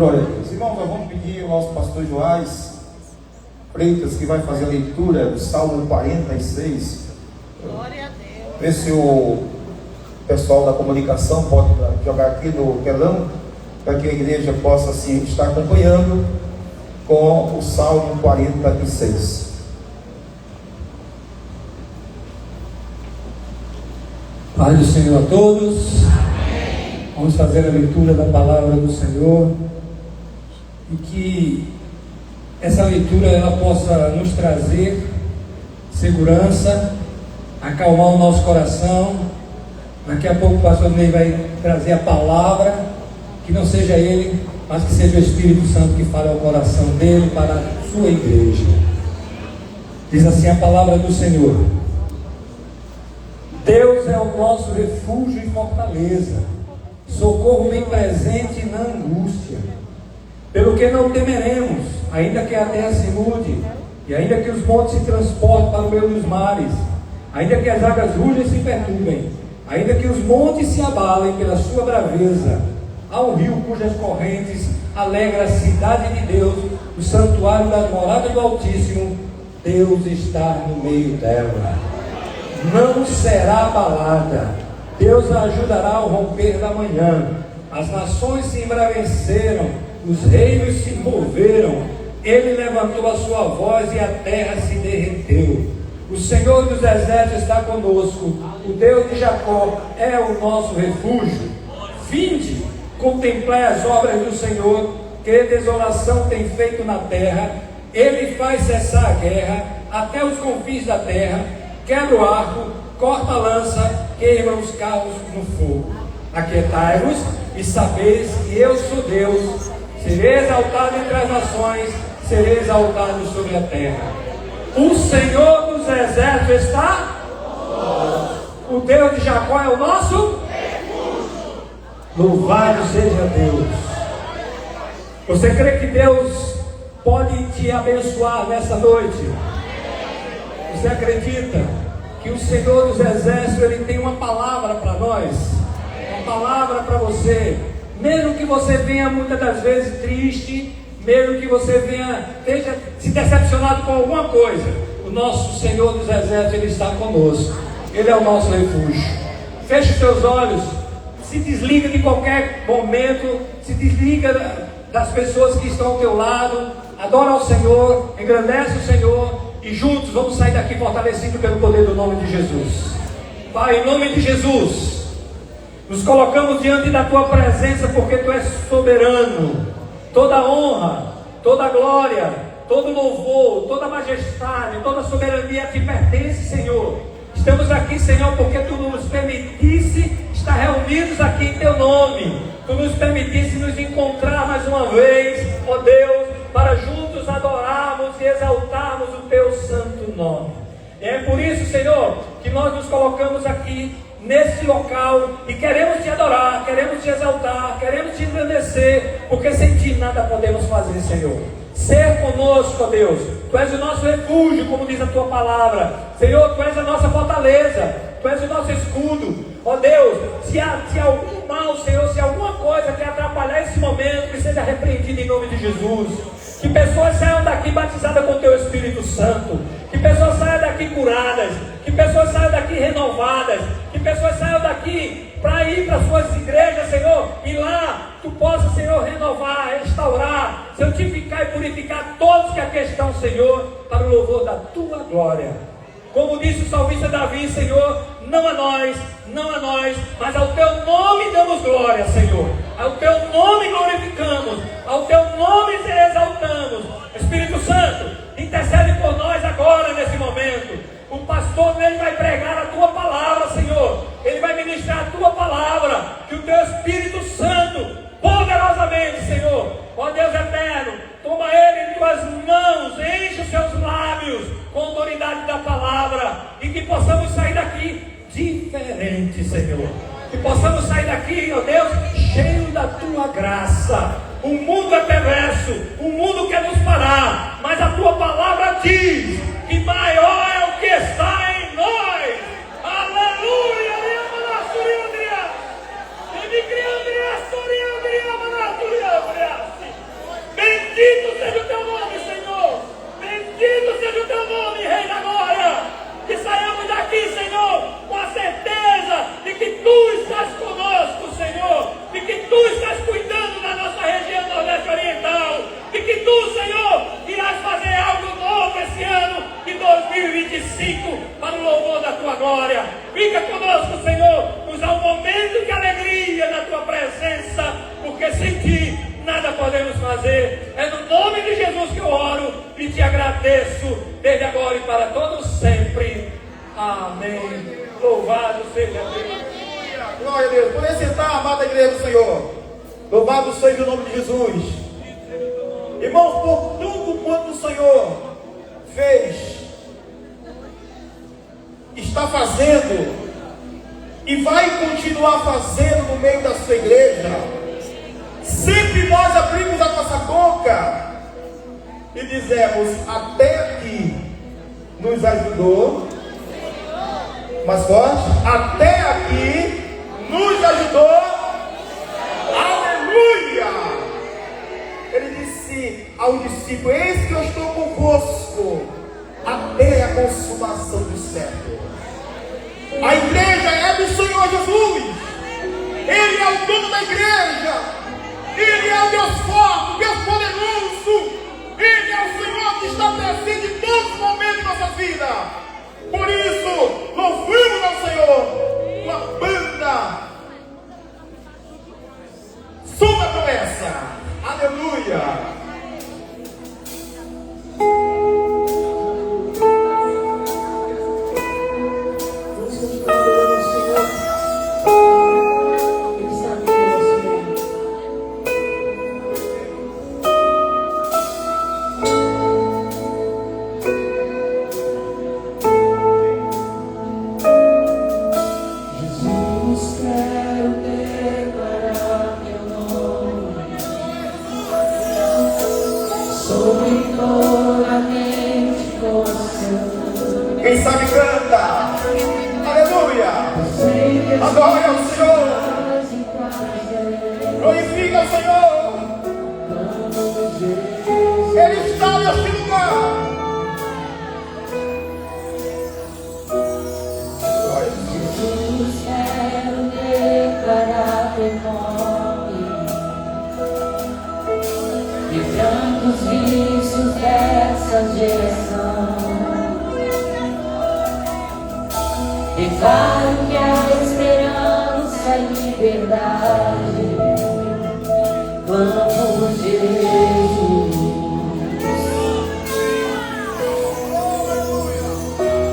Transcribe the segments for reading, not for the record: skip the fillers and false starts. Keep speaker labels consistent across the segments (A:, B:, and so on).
A: Glória a Deus. Irmãos, nós vamos pedir ao nosso pastor Joás Freitas, que vai fazer a leitura do Salmo 46.
B: Glória a Deus.
A: Vê se o pessoal da comunicação pode jogar aqui no telão, para que a igreja possa assim, estar acompanhando com o Salmo 46.
C: Paz do Senhor a todos. Amém. Vamos fazer a leitura da palavra do Senhor e que essa leitura ela possa nos trazer segurança, acalmar o nosso coração. Daqui a pouco o pastor Ney vai trazer a palavra, que não seja ele, mas que seja o Espírito Santo que fale ao coração dele para a sua igreja. Diz assim a palavra do Senhor: Deus é o nosso refúgio e fortaleza, socorro bem presente na angústia. Pelo que não temeremos, ainda que a terra se mude, e ainda que os montes se transportem para o meio dos mares, ainda que as águas rujam e se perturbem, ainda que os montes se abalem pela sua braveza. Há um rio cujas correntes alegra a cidade de Deus, o santuário da morada do Altíssimo. Deus está no meio dela, não será abalada. Deus a ajudará ao romper da manhã. As nações se embraveceram, os reinos se moveram. Ele levantou a sua voz e a terra se derreteu. O Senhor dos exércitos está conosco, o Deus de Jacó é o nosso refúgio. Vinde, contemplai as obras do Senhor, que desolação tem feito na terra. Ele faz cessar a guerra até os confins da terra, quebra o arco, corta a lança, queima os carros no fogo. Aquietai-vos e sabeis que eu sou Deus. Serei exaltado entre as nações, serei exaltado sobre a terra. O Senhor dos exércitos está conosco. O Deus de Jacó é o nosso refúgio. Louvado seja Deus. Você crê que Deus pode te abençoar nessa noite? Você acredita que o Senhor dos exércitos ele tem uma palavra para nós? Uma palavra para você. Mesmo que você venha muitas das vezes triste, mesmo que você esteja se decepcionado com alguma coisa, o nosso Senhor dos exércitos ele está conosco. Ele é o nosso refúgio. Feche os seus olhos, se desliga de qualquer momento, se desliga das pessoas que estão ao teu lado, adora ao Senhor, engrandece o Senhor, e juntos vamos sair daqui fortalecidos pelo poder do nome de Jesus. Pai, em nome de Jesus, nos colocamos diante da tua presença, porque tu és soberano. Toda honra, toda glória, todo louvor, toda majestade, toda soberania te pertence, Senhor. Estamos aqui, Senhor, porque tu nos permitisse estar reunidos aqui em teu nome. Tu nos permitisse nos encontrar mais uma vez, ó Deus, para juntos adorarmos e exaltarmos o teu santo nome. E é por isso, Senhor, que nós nos colocamos aqui nesse local e queremos te adorar, queremos te exaltar, queremos te engrandecer, porque sem ti nada podemos fazer, Senhor. Ser conosco, ó Deus. Tu és o nosso refúgio, como diz a tua palavra. Senhor, tu és a nossa fortaleza, tu és o nosso escudo. Ó Deus, se algum mal, Senhor, se alguma coisa quer atrapalhar esse momento, que seja repreendido em nome de Jesus. Que pessoas saiam daqui batizadas com o teu Espírito Santo. Que pessoas saiam daqui curadas. Que pessoas saiam daqui renovadas. Que pessoas saiam daqui para ir para as suas igrejas, Senhor. E lá tu possa, Senhor, renovar, restaurar, santificar e purificar todos que aqui estão, Senhor, para o louvor da tua glória. Como disse o salmista Davi, Senhor, não a nós, mas ao teu nome damos glória, Senhor. Ao teu nome glorificamos, ao teu nome exaltamos. Espírito Santo, intercede por nós agora, nesse momento. O pastor ele vai pregar a tua palavra, Senhor. Ele vai ministrar a tua palavra. Que o teu Espírito Santo, poderosamente, Senhor, ó Deus eterno, toma ele em tuas mãos, enche os seus lábios com a autoridade da palavra, e que possamos sair daqui diferente, Senhor. Que possamos sair daqui, ó Deus, cheio da tua graça. O mundo é perverso, o mundo quer nos parar, mas a tua palavra diz que maior é o que está em nós. Aleluia! glória. Fica conosco, Senhor, nos dá um momento de alegria na tua presença, porque sem ti nada podemos fazer. É no nome de Jesus que eu oro e te agradeço desde agora e para todos sempre. Amém. Louvado seja Deus.
A: Glória a Deus. Poder sentar, amada igreja do Senhor. Louvado seja o nome de Jesus. Irmãos, por tudo quanto o Senhor fez, está fazendo e vai continuar fazendo no meio da sua igreja, sempre nós abrimos a nossa boca e dizemos: até aqui nos ajudou. Mais forte: até aqui nos ajudou. Aleluia! Ele disse ao discípulo: eis que eu estou convosco até a consumação do século. A igreja é do Senhor Jesus. Ele é o dono da igreja. Ele é o Deus forte, o Deus poderoso. Ele é o Senhor que está presente em todos os momentos da nossa vida. Por isso, louvamos ao Senhor com a banda Som da Promessa. Aleluia! Quem sabe canta. Aleluia. Adore ao Senhor. Glorifica ao Senhor. Ele está neste lugar.
D: Jesus, quero declarar teu nome, livrando os vícios dessa geração. Declaro que a esperança e liberdade vamos por Jesus.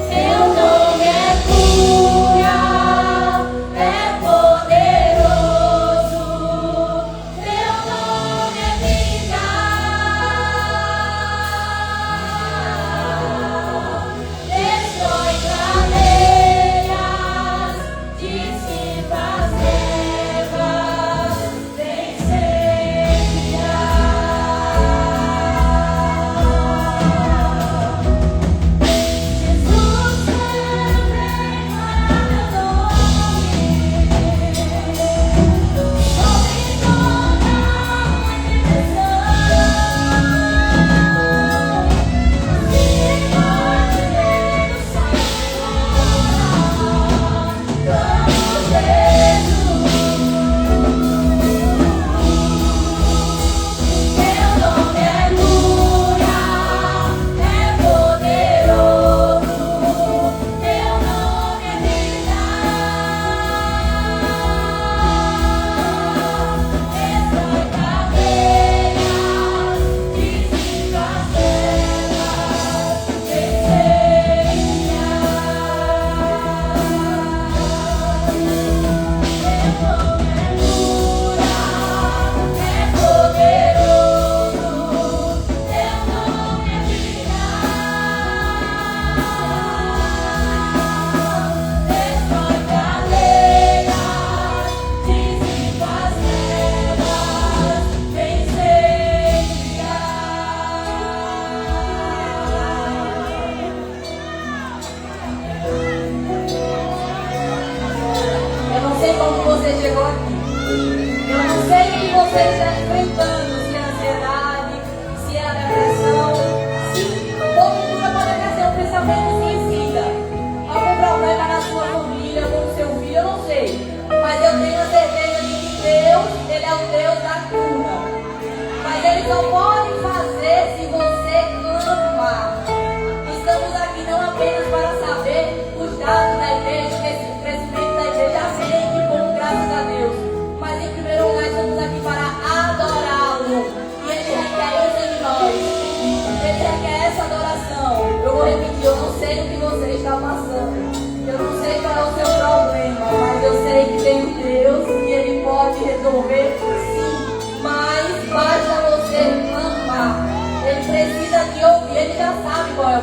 D: Teu nome é cura, é poderoso. Teu nome é vida. Destrói cadeias, dissipa as trevas, vem ser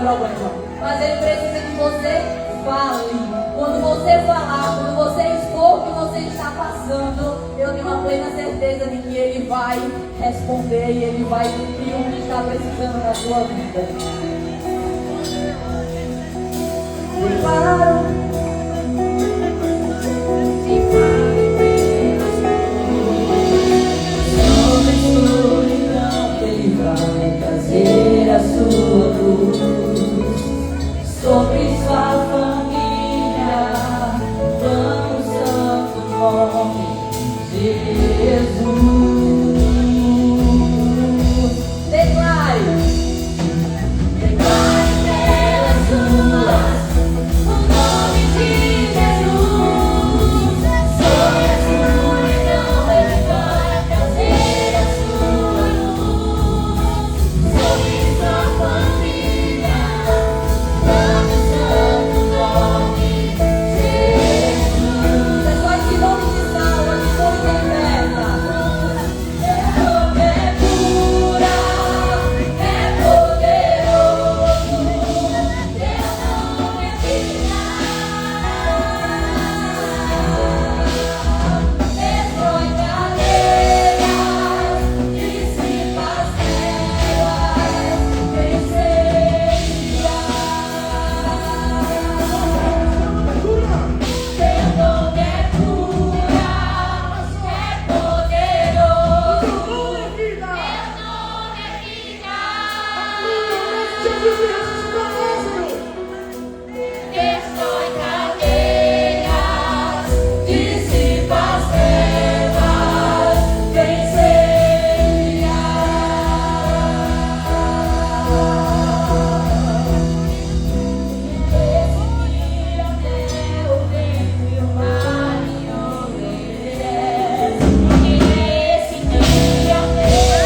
D: problema. Mas Ele precisa que você fale. Quando você falar, quando você expor o que você está passando, eu tenho uma plena certeza de que Ele vai responder e Ele vai cumprir o que está precisando na sua vida. Ele vai trazer a sua luz sobre sua família, no santo nome de Jesus. Declare pelas ruas o nome de Jesus. Sobre a escuridão Ele vai trazer a sua luz. Sobre sua família, no santo nome de Jesus. Pessoas que não me salvam, que não me libertam. É cura, é poderoso. Teu nome é vida. Destrói cadeias, dissipa as trevas, venceria. Teu nome é cura, é poderoso. Teu nome é vida. Destrói cadeias, dissipa as trevas, venceria. Nesse dia milagres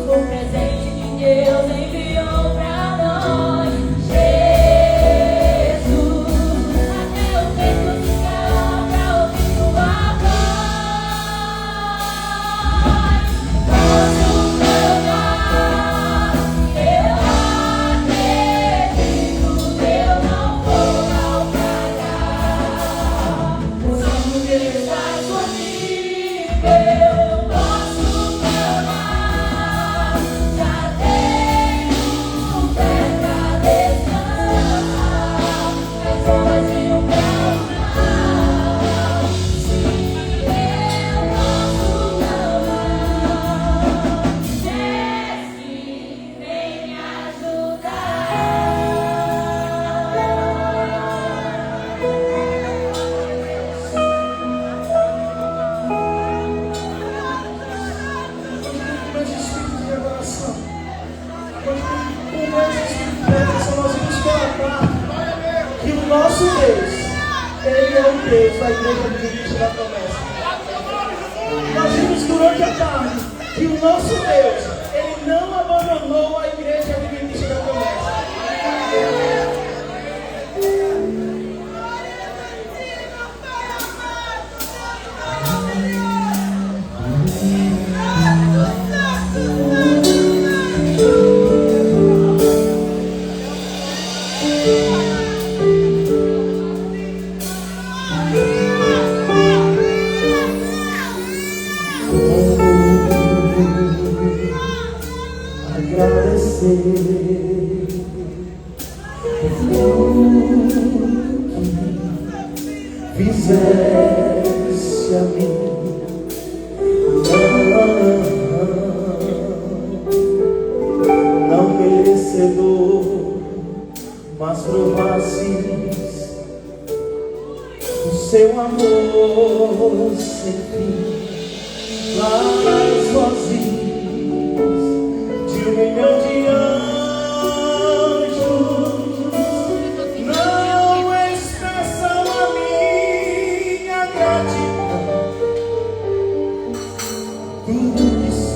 D: o presente que Deus enviou pra nós. Jesus, até o vento se calma pra ouvir tua voz. Posso cantar, eu acredito, eu não vou naufragar. O sangue dele está disponível, eu posso clamar. Já tenho fé pra descansar, mas sozinho pra amar. Se eu posso clamar, desce, vem me
E: Com esse espírito de adoração, com esse espírito de adoração, nós vamos colocar que o nosso Deus, Ele é o Deus da Igreja Adventista da Promessa. Nós vimos durante a tarde que o nosso Deus, Ele não abandonou a Igreja Adventista da Promessa. Agradecer por tudo que fizeste a mim. Não merecedor, mas provastes o seu amor sem fim. Vários sozinhos de 1 milhão de anjos não expressam a minha gratidão.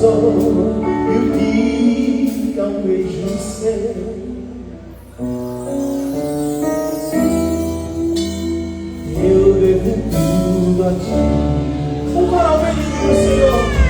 E: sonho que almejo ser. Eu devo tudo a ti. O coral bendito do Senhor.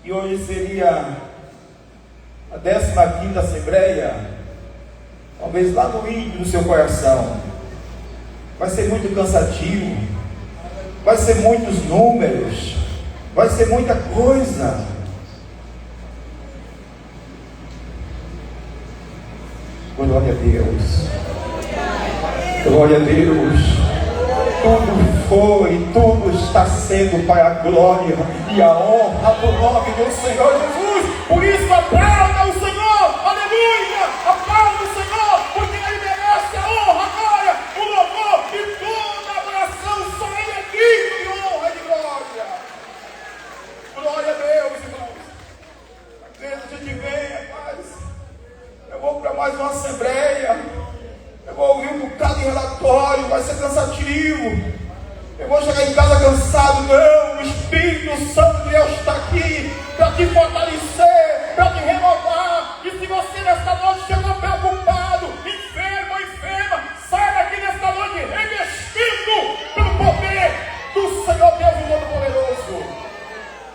A: que hoje seria a 15ª Assembleia, talvez lá no íntimo do seu coração, vai ser muito cansativo, vai ser muitos números, vai ser muita coisa. Glória a Deus, glória a Deus. Tudo foi, tudo está sendo para a glória e a honra do nome do Senhor Jesus. Por isso aplauda o Senhor, aleluia, aplauda o Senhor, porque Ele merece a honra, a glória, o louvor e toda a adoração. Só Ele é digno de honra e de glória. Glória a Deus, irmãos. Às vezes a gente vem, rapaz, eu vou para mais uma assembleia, eu vou ouvir um bocado de relatório, vai ser cansativo. Eu vou chegar em casa cansado. Não, o Espírito Santo de Deus está aqui te fortalecer, para te renovar. E se você nesta noite chegou preocupado, enfermo ou enferma, sai daqui nesta noite revestido pelo poder do Senhor Deus Todo-Poderoso.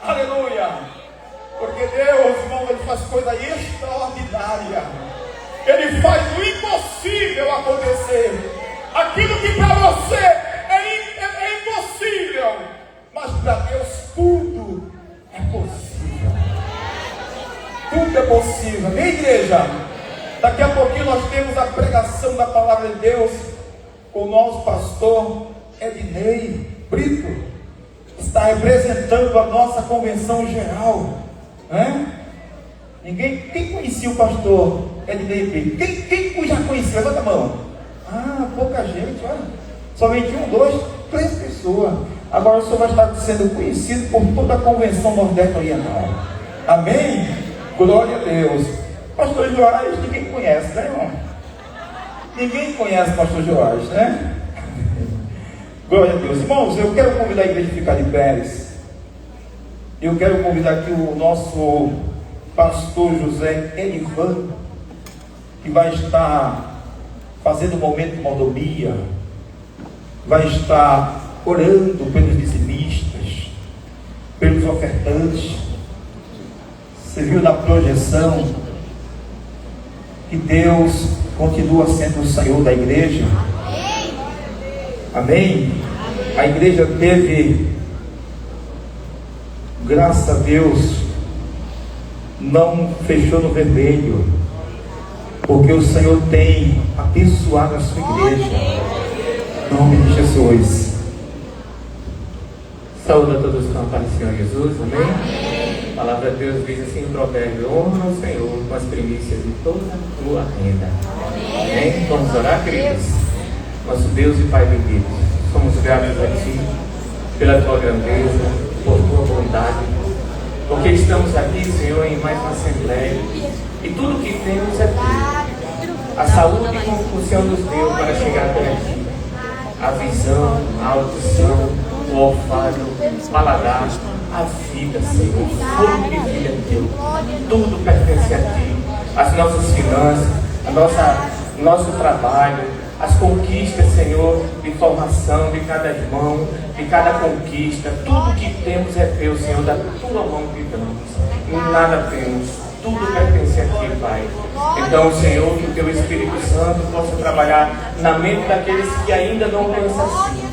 A: Aleluia! Porque Deus, irmão, Ele faz coisa extraordinária. Ele faz o impossível acontecer. Aquilo que para você é impossível, mas para Deus tudo é possível. Tudo é possível. Amém, igreja? Daqui a pouquinho nós temos a pregação da palavra de Deus com o nosso pastor Ednei Brito. Está representando a nossa convenção geral, né? Quem conhecia o pastor Ednei Brito? Quem já conhecia? Levanta a mão. Ah, pouca gente, olha. Somente 1, 2, 3 pessoas. Agora o senhor vai estar sendo conhecido por toda a convenção Nordeste Oriental. Amém? Glória a Deus. Pastor Joás, ninguém conhece, né, irmão? Ninguém conhece o pastor Joás, né? Glória a Deus. Irmãos, eu quero convidar a igreja a ficar de pés. Eu quero convidar aqui o nosso pastor José Elivan, que vai estar fazendo um momento de mordomia, vai estar orando pelos dizimistas, pelos ofertantes. Você viu na projeção que Deus continua sendo o Senhor da igreja? Amém? A igreja teve, graças a Deus, não fechou no vermelho, porque o Senhor tem abençoado a sua igreja. Em nome de Jesus.
F: Saúde a todos que estão no Senhor Jesus, amém? A palavra de Deus diz assim em Provérbio: honra o Senhor com as primícias de toda a tua renda. Amém? Vamos orar, queridos? Nosso Deus e Pai bendito, somos gratos a Ti pela Tua grandeza, por Tua bondade, porque estamos aqui, Senhor, em mais uma assembleia, e tudo que temos é Teu. A saúde e compulsão nos deu para chegar até aqui. A visão, a audição, o olfato, o paladar, a vida, Senhor, fogo de vida é Teu. Tudo pertence a Ti. As nossas finanças, nosso trabalho, as conquistas, Senhor, de formação de cada irmão, de cada conquista, tudo que temos é Teu, Senhor, da Tua mão que damos. Nada temos, tudo pertence a Ti, Pai. Então, Senhor, que o Teu Espírito Santo possa trabalhar na mente daqueles que ainda não pensam assim,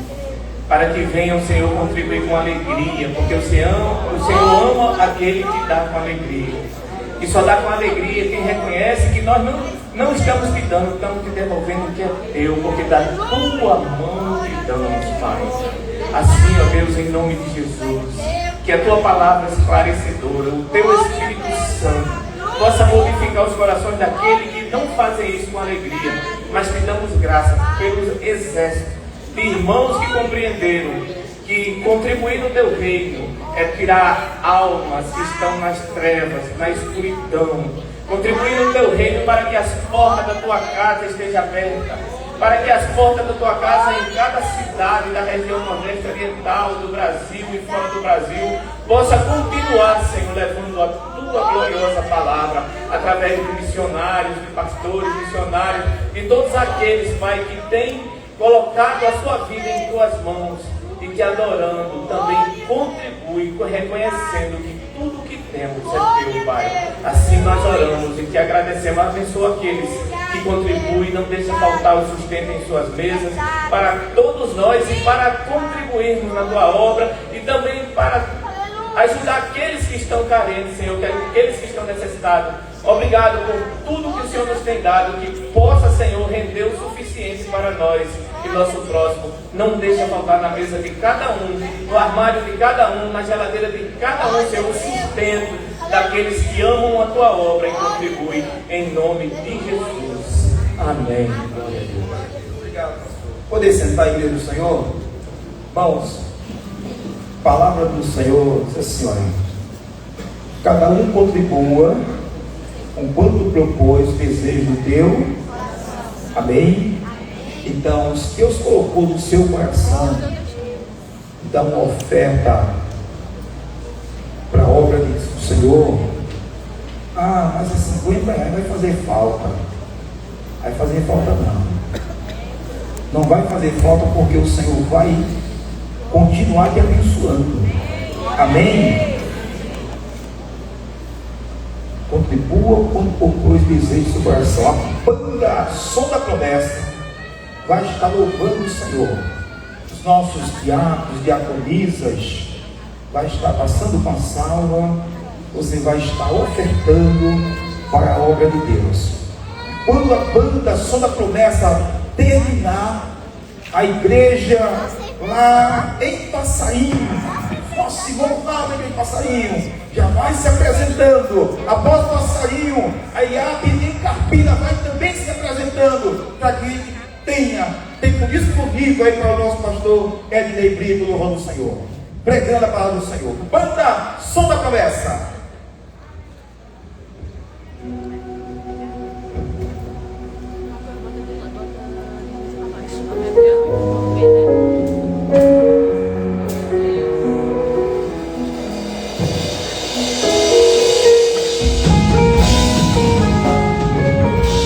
F: para que venham, Senhor, contribuir com alegria, porque o Senhor ama aquele que dá com alegria. E só dá com alegria quem reconhece que nós não estamos te dando, estamos te devolvendo o que é Teu, porque da Tua mão te damos, Pai. Assim, ó Deus, em nome de Jesus, que a Tua palavra esclarecedora, o Teu Espírito Santo, possa modificar os corações daqueles que não fazem isso com alegria, mas te damos graça pelos exércitos de irmãos que compreenderam que contribuir no Teu reino é tirar almas que estão nas trevas, na escuridão. Contribuir no Teu reino para que as portas da Tua casa estejam abertas, para que as portas da Tua casa em cada cidade da região Nordeste Oriental, do Brasil e fora do Brasil, possa continuar, Senhor, levando a Tua gloriosa palavra, através de missionários, de pastores, missionários, de todos aqueles, Pai, que têm colocado a sua vida em Tuas mãos, e que adorando também contribui, reconhecendo que tudo que temos é Teu, Pai. Assim nós oramos e te agradecemos. Abençoa aqueles que contribuem, não deixa faltar o sustento em suas mesas, para todos nós e para contribuirmos na Tua obra e também para ajudar aqueles que estão carentes, Senhor, aqueles que estão necessitados. Obrigado por tudo que o Senhor nos tem dado, que possa, Senhor, render o suficiente para nós e nosso próximo. Não deixa faltar na mesa de cada um, no armário de cada um, na geladeira de cada um, Senhor, o sustento daqueles que amam a Tua obra e contribuem, em nome de Jesus. Amém. Glória a Deus.
A: Obrigado, pastor. Poder sentar, igreja do Senhor? Irmãos, palavra do Senhor diz assim, olha: cada um contribua com quanto propôs desejo teu. Amém? Então, se Deus colocou no seu coração dar uma oferta para a obra do Senhor Senhor, mas é 50 reais vai fazer falta. Vai fazer falta não. Não vai fazer falta, porque o Senhor vai continuar te abençoando. Amém? Contribua quando propôs desejo do coração. A banda Som da Promessa vai estar louvando o Senhor. Os nossos diáconos, diaconisas, vai estar passando com a salva. Você vai estar ofertando para a obra de Deus. Quando a banda Som da Promessa terminar, a igreja lá em Passarinho, nosso irmão lá em Passarinho, já vai se apresentando. Após Passarinho, a IAP em Carpina vai também se apresentando, para que tenha tempo disponível aí para o nosso pastor Ednei Brito, louvando o Senhor, pregando a palavra do Senhor. Banda Som da Promessa.
D: Eu sei que a caminhada é tão difícil.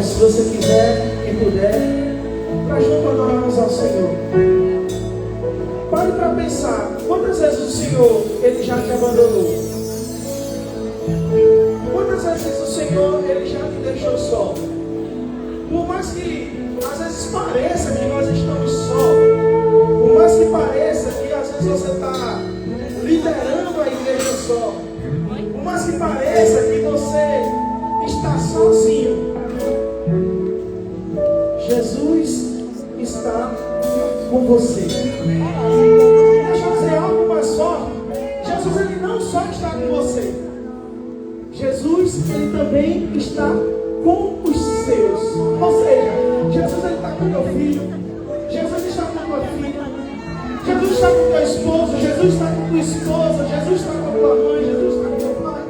E: olhos, se você quiser, quem puder, para junto adorarmos ao Senhor. Pare para pensar, quantas vezes o Senhor, Ele já te abandonou? Quantas vezes o Senhor, Ele já te deixou só? Por mais que às vezes pareça que nós estamos só, por mais que pareça que às vezes você está liderando a igreja só, por mais que pareça que você está sozinho, Jesus está com você. Deixa eu dizer algo mais forte. Jesus, Ele não só está com você, Jesus, Ele também está com os seus. Ou seja, Jesus, Ele está com teu filho, Jesus está com tua filha, Jesus está com teu esposo, Jesus está com tua esposa, Jesus está com tua mãe, Jesus está com teu pai.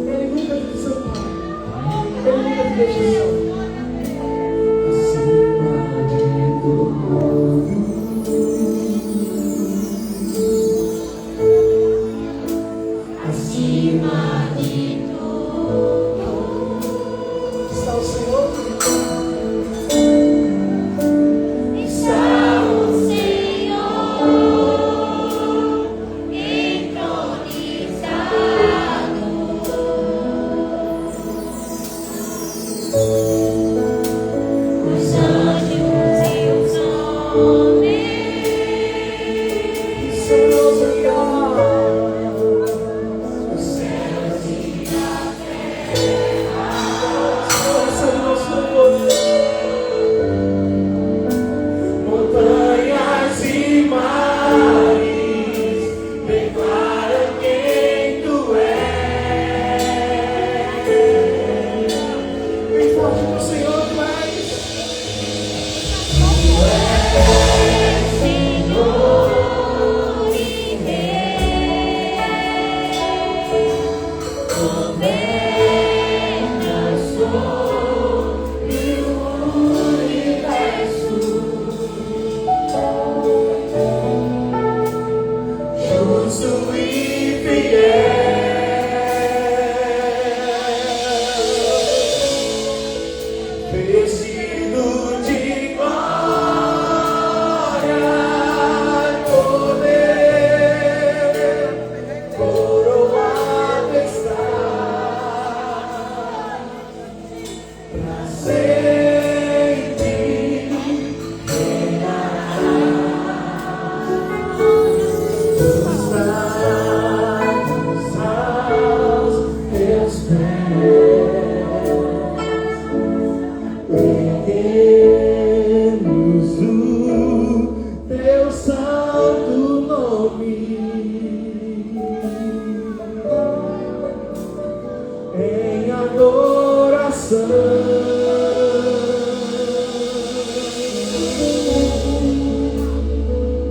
E: Ele nunca te desampara, Ele nunca te deixa só.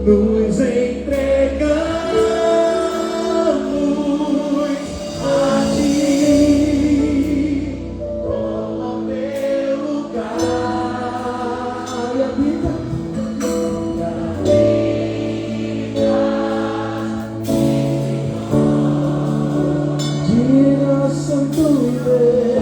E: Nos entregamos a Ti, toma meu lugar e habita de nosso santo Deus.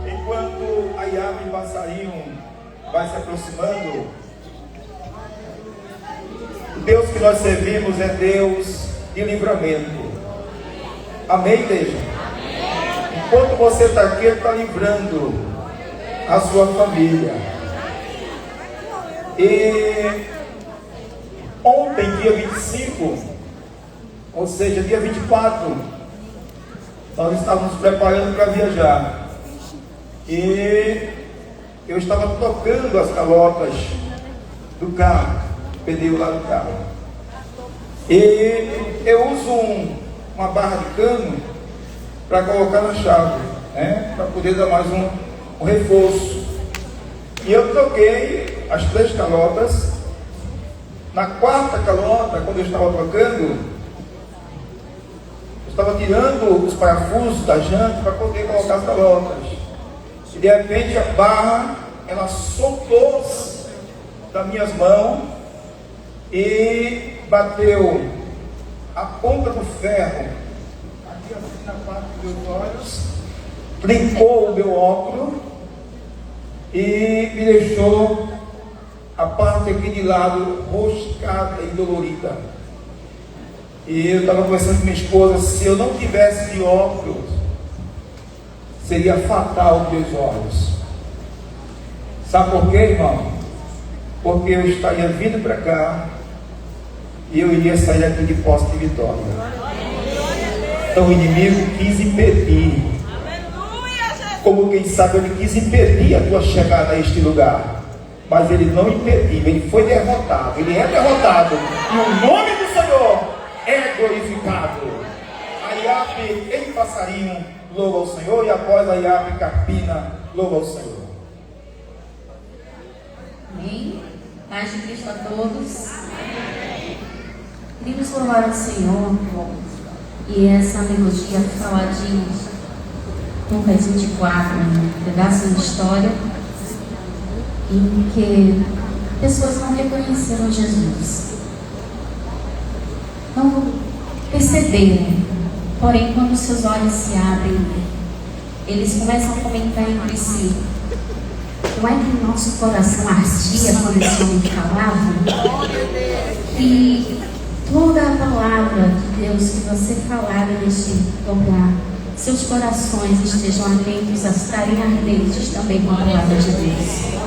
A: enquanto a Iabe passarinho vai se aproximando, o Deus que nós servimos é Deus de livramento. Amém, igreja? Enquanto você está aqui, Ele está livrando a sua família. E ontem, dia 25, ou seja, dia 24, nós estávamos preparando para viajar. E eu estava tocando as calotas do carro, pneu lá do carro. E eu uso uma barra de cano para colocar na chave, né? Para poder dar mais um reforço. E eu troquei as 3 calotas. Na 4ª calota, quando eu estava trocando, eu estava tirando os parafusos da janta para poder colocar as calotas. E de repente a barra, ela soltou-se das minhas mãos e bateu a ponta do ferro aqui assim na parte dos meus olhos, trincou o meu óculos e me deixou a parte aqui de lado roscada e dolorida. E eu estava conversando com minha esposa, se eu não tivesse de óculos, seria fatal para os meus olhos. Sabe por quê, irmão? Porque eu estaria vindo para cá e eu iria sair aqui de posse de vitória. Então o inimigo quis impedir. Como quem sabe ele quis impedir a tua chegada a este lugar. Mas ele não impediu, ele foi derrotado. Ele é derrotado. E o nome do Senhor é glorificado. A Iabe, ele passarinho, louva ao Senhor. E após a Iabe, carpina, louva ao Senhor.
G: Amém. Paz de Cristo a todos. Queremos louvar ao Senhor. E essa melodia falar de Lucas 24, um pedaço de história em que pessoas não reconheceram Jesus, não perceberam, porém quando seus olhos se abrem, eles começam a comentar entre si: não é que o nosso coração ardia quando esse homem falava? E toda a palavra de Deus que você falar neste lugar, seus corações estejam atentos a estarem ardentes também com a palavra de Deus.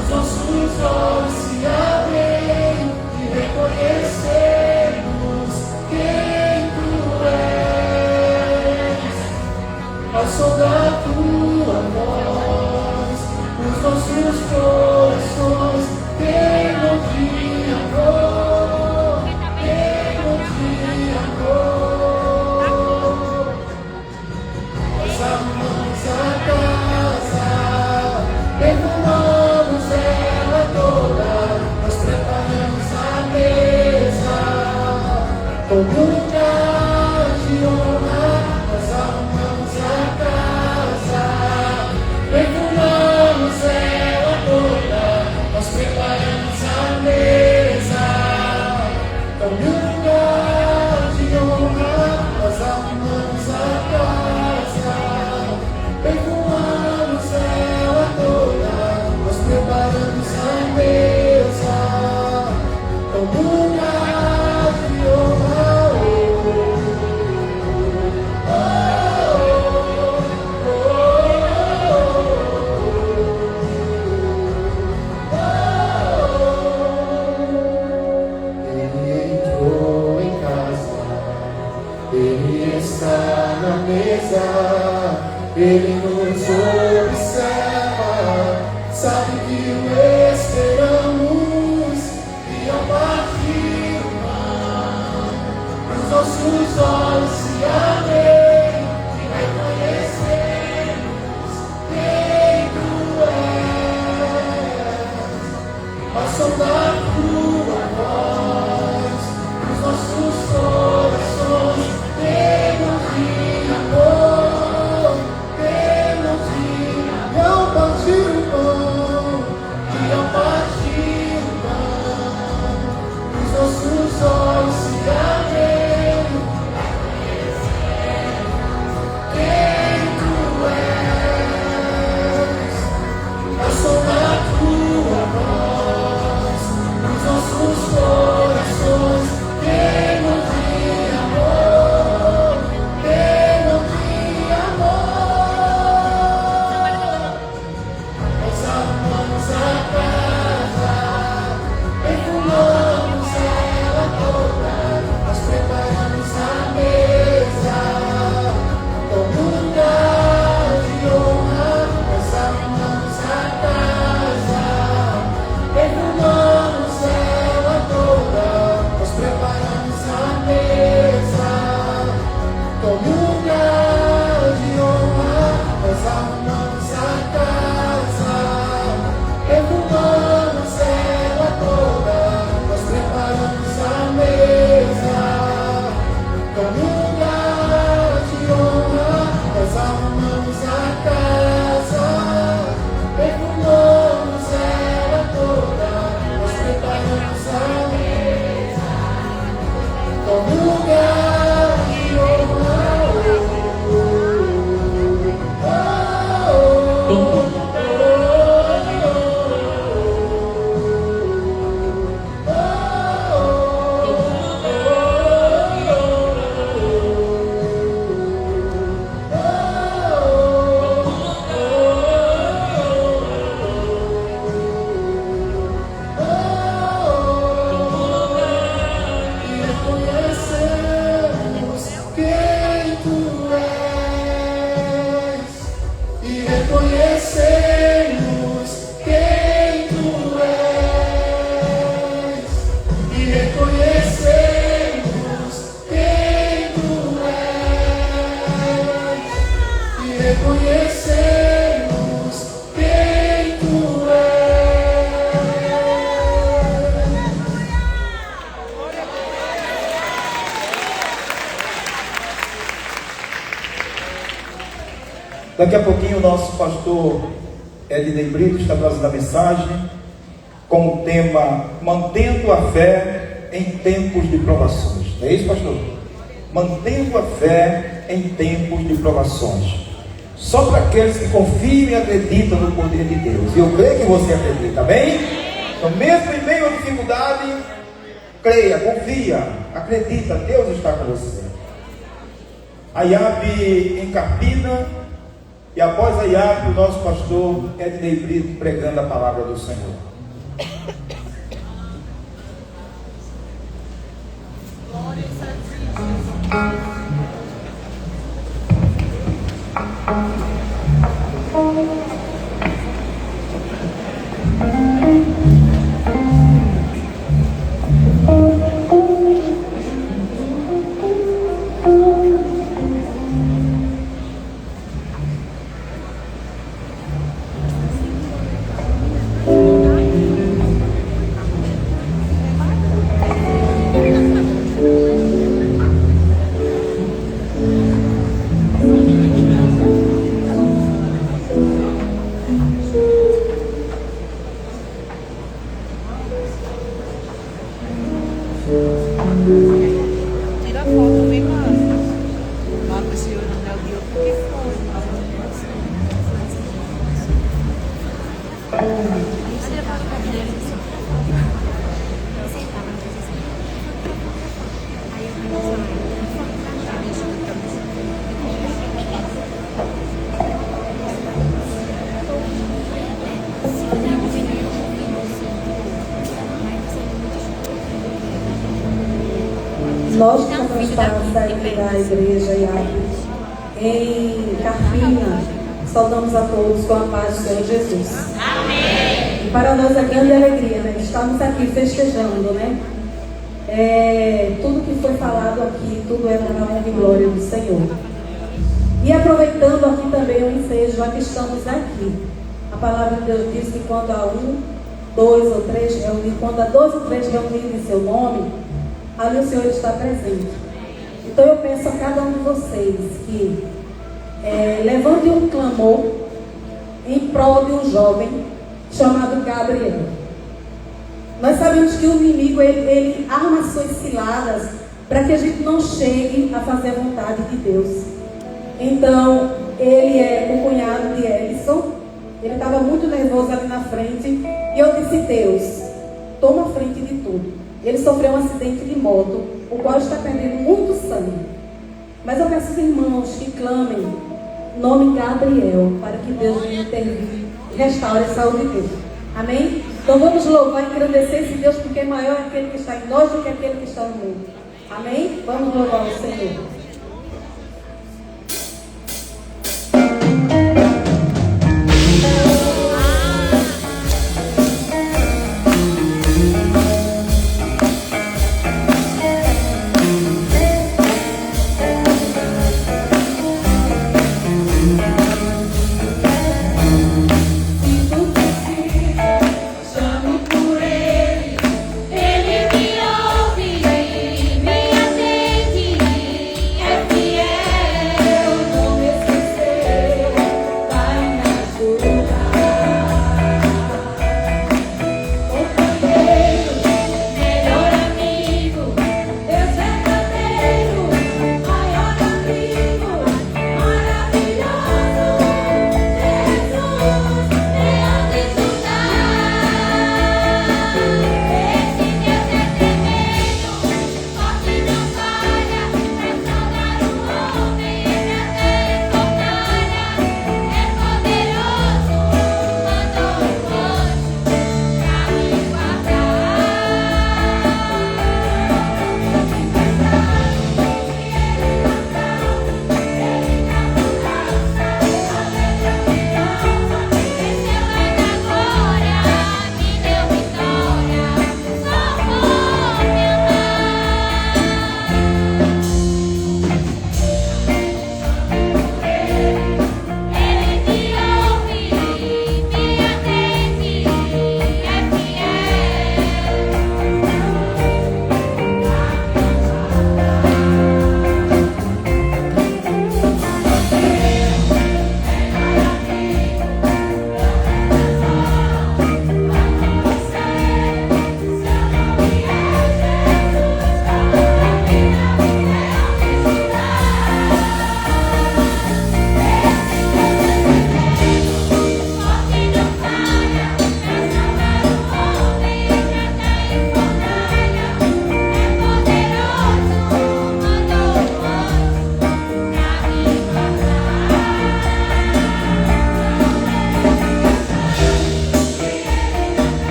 E: Os nossos olhos se abrem. Ele nos observa, sabe que o esperamos, e ao partir o pão, os nossos olhos se abrem e reconhecemos quem tu és. Ao som da tua voz, os nossos corações pegam de amor, pegam de amor. E ao partir o pão, e ao partir o pão, os nossos olhos se abrem, quem tu és. Ao som da tua voz, os nossos corações pegam de amor, pegam de amor. Nós arrumamos a casa, perfumamos ela toda, nós preparamos a mesa, como lugar de honra. Nós arrumamos a casa, perfumamos ela toda, nós preparamos a mesa, como lugar de honra. Nós arrumamos a casa, perfumamos ela toda, nós preparamos a mesa, como lugar de honra. Nós arrumamos a casa, perfumamos ela toda, nós preparamos a mesa, como lugar de honra. E reconhecemos quem tu és, e reconhecemos quem tu és, e reconhecemos quem tu
A: Daqui a pouquinho o nosso pastor Ednei Brito está trazendo a mensagem com o tema Mantendo a Fé em Tempos de Provações. Não é isso, pastor? Mantendo a fé em tempos de provações. Só para aqueles que confiam e acreditam no poder de Deus. E eu creio que você acredita, amém? Então, mesmo em meio à dificuldade, creia, confia, acredita, Deus está com você. A IAB em Carpina, e após a IAB, o nosso pastor Ednei Brito pregando a palavra do Senhor.
B: Tira a foto, vem lá. Marca esse olho no meu dia. O que foi?
H: Nós que estamos para sair da igreja IAB em Carpina, Saudamos a todos com a paz do Senhor Jesus. Amém. E para nós é grande alegria, né? Estamos aqui festejando, né? Tudo que foi falado aqui, tudo é para a honra e glória do Senhor. E aproveitando aqui também o ensejo, já que estamos aqui, a palavra de Deus diz que quando há 1, 2 ou 3 reunidos, quando há 2 ou 3 reunidos em seu nome, ali o Senhor está presente. Então eu peço a cada um de vocês que levante um clamor em prol de um jovem chamado Gabriel. Nós sabemos que o inimigo ele arma suas ciladas para que a gente não chegue a fazer a vontade de Deus. Então, ele é o cunhado de Ellison. Ele estava muito nervoso ali na frente. E eu disse: Deus, toma a frente de tudo. Ele sofreu um acidente de moto, o qual está perdendo muito sangue. Mas eu peço aos irmãos que clamem nome Gabriel, para que Deus venha intervir e restaure a saúde dele. Amém? Então vamos louvar e engrandecer esse Deus, porque maior é aquele que está em nós do que aquele que está no mundo. Amém? Vamos louvar o Senhor.
I: Ele me ouve, me atende.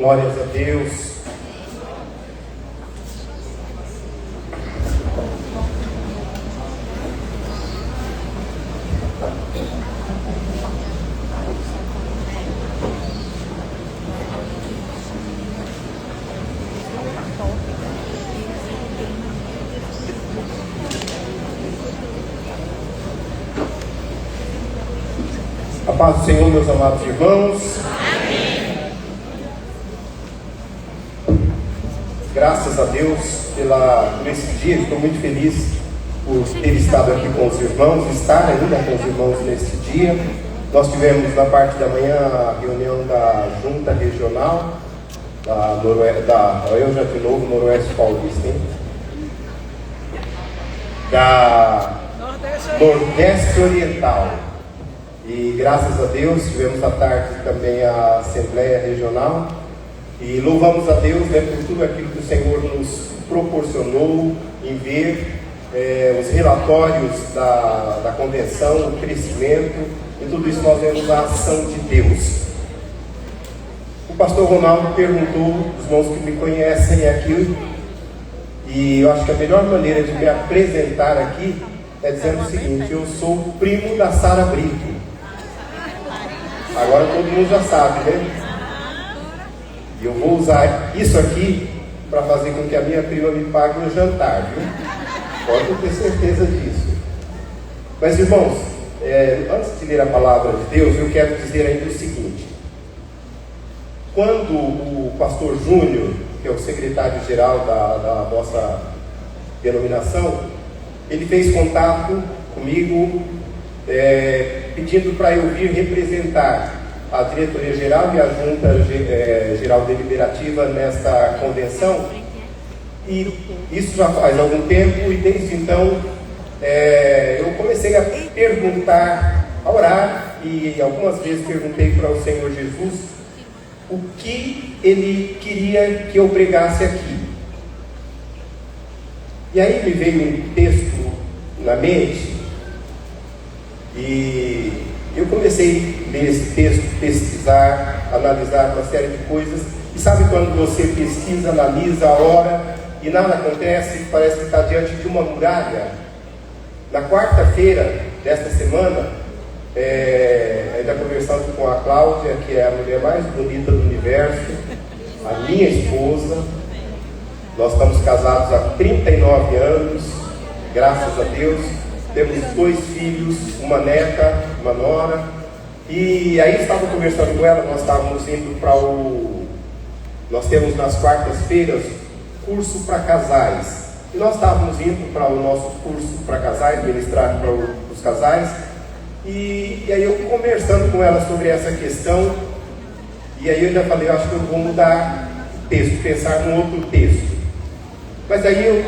I: Glórias a Deus. A paz do Senhor, meus amados irmãos. Amém. Graças a Deus por esse dia. Estou muito feliz por ter estado aqui com os irmãos, estar ainda com os irmãos neste dia. Nós tivemos na parte da manhã a reunião da Junta Regional Noroeste Paulista, hein? Da Nordeste Oriental. E graças a Deus tivemos à tarde também a Assembleia Regional e louvamos a Deus, por tudo aquilo que o Senhor nos proporcionou em ver os relatórios da convenção, o crescimento, e tudo isso nós vemos a ação de Deus. O pastor Ronaldo perguntou, os irmãos que me conhecem aqui, e eu acho que a melhor maneira de me apresentar aqui é dizendo o seguinte: eu sou primo da Sara Brito. Agora todo mundo já sabe, né? E eu vou usar isso aqui para fazer com que a minha prima me pague o jantar, viu? Pode ter certeza disso. Mas, irmãos, antes de ler a palavra de Deus, eu quero dizer ainda o seguinte: quando o pastor Júnior, que é o secretário-geral da nossa denominação, ele fez contato comigo, pedindo para eu vir representar a diretoria geral e a junta geral deliberativa nesta convenção, e isso já faz algum tempo, e desde então eu comecei a perguntar, a orar, e algumas vezes perguntei para o Senhor Jesus o que Ele queria que eu pregasse aqui. E aí me veio um texto na mente, e eu comecei a ler esse texto, pesquisar, analisar uma série de coisas. E sabe quando você pesquisa, analisa, ora e nada acontece, parece que está diante de uma muralha? Na quarta-feira desta semana, ainda conversando com a Cláudia, que é a mulher mais bonita do universo, a minha esposa. Nós estamos casados há 39 anos, graças a Deus. Temos 2 filhos, uma neta, uma nora. E aí estava conversando com ela, nós estávamos indo para nós temos nas quartas-feiras curso para casais. E nós estávamos indo para o nosso curso para casais, ministrado para os casais. E aí eu conversando com ela sobre essa questão, e aí eu já falei, acho que eu vou mudar o texto, pensar num outro texto. Mas aí eu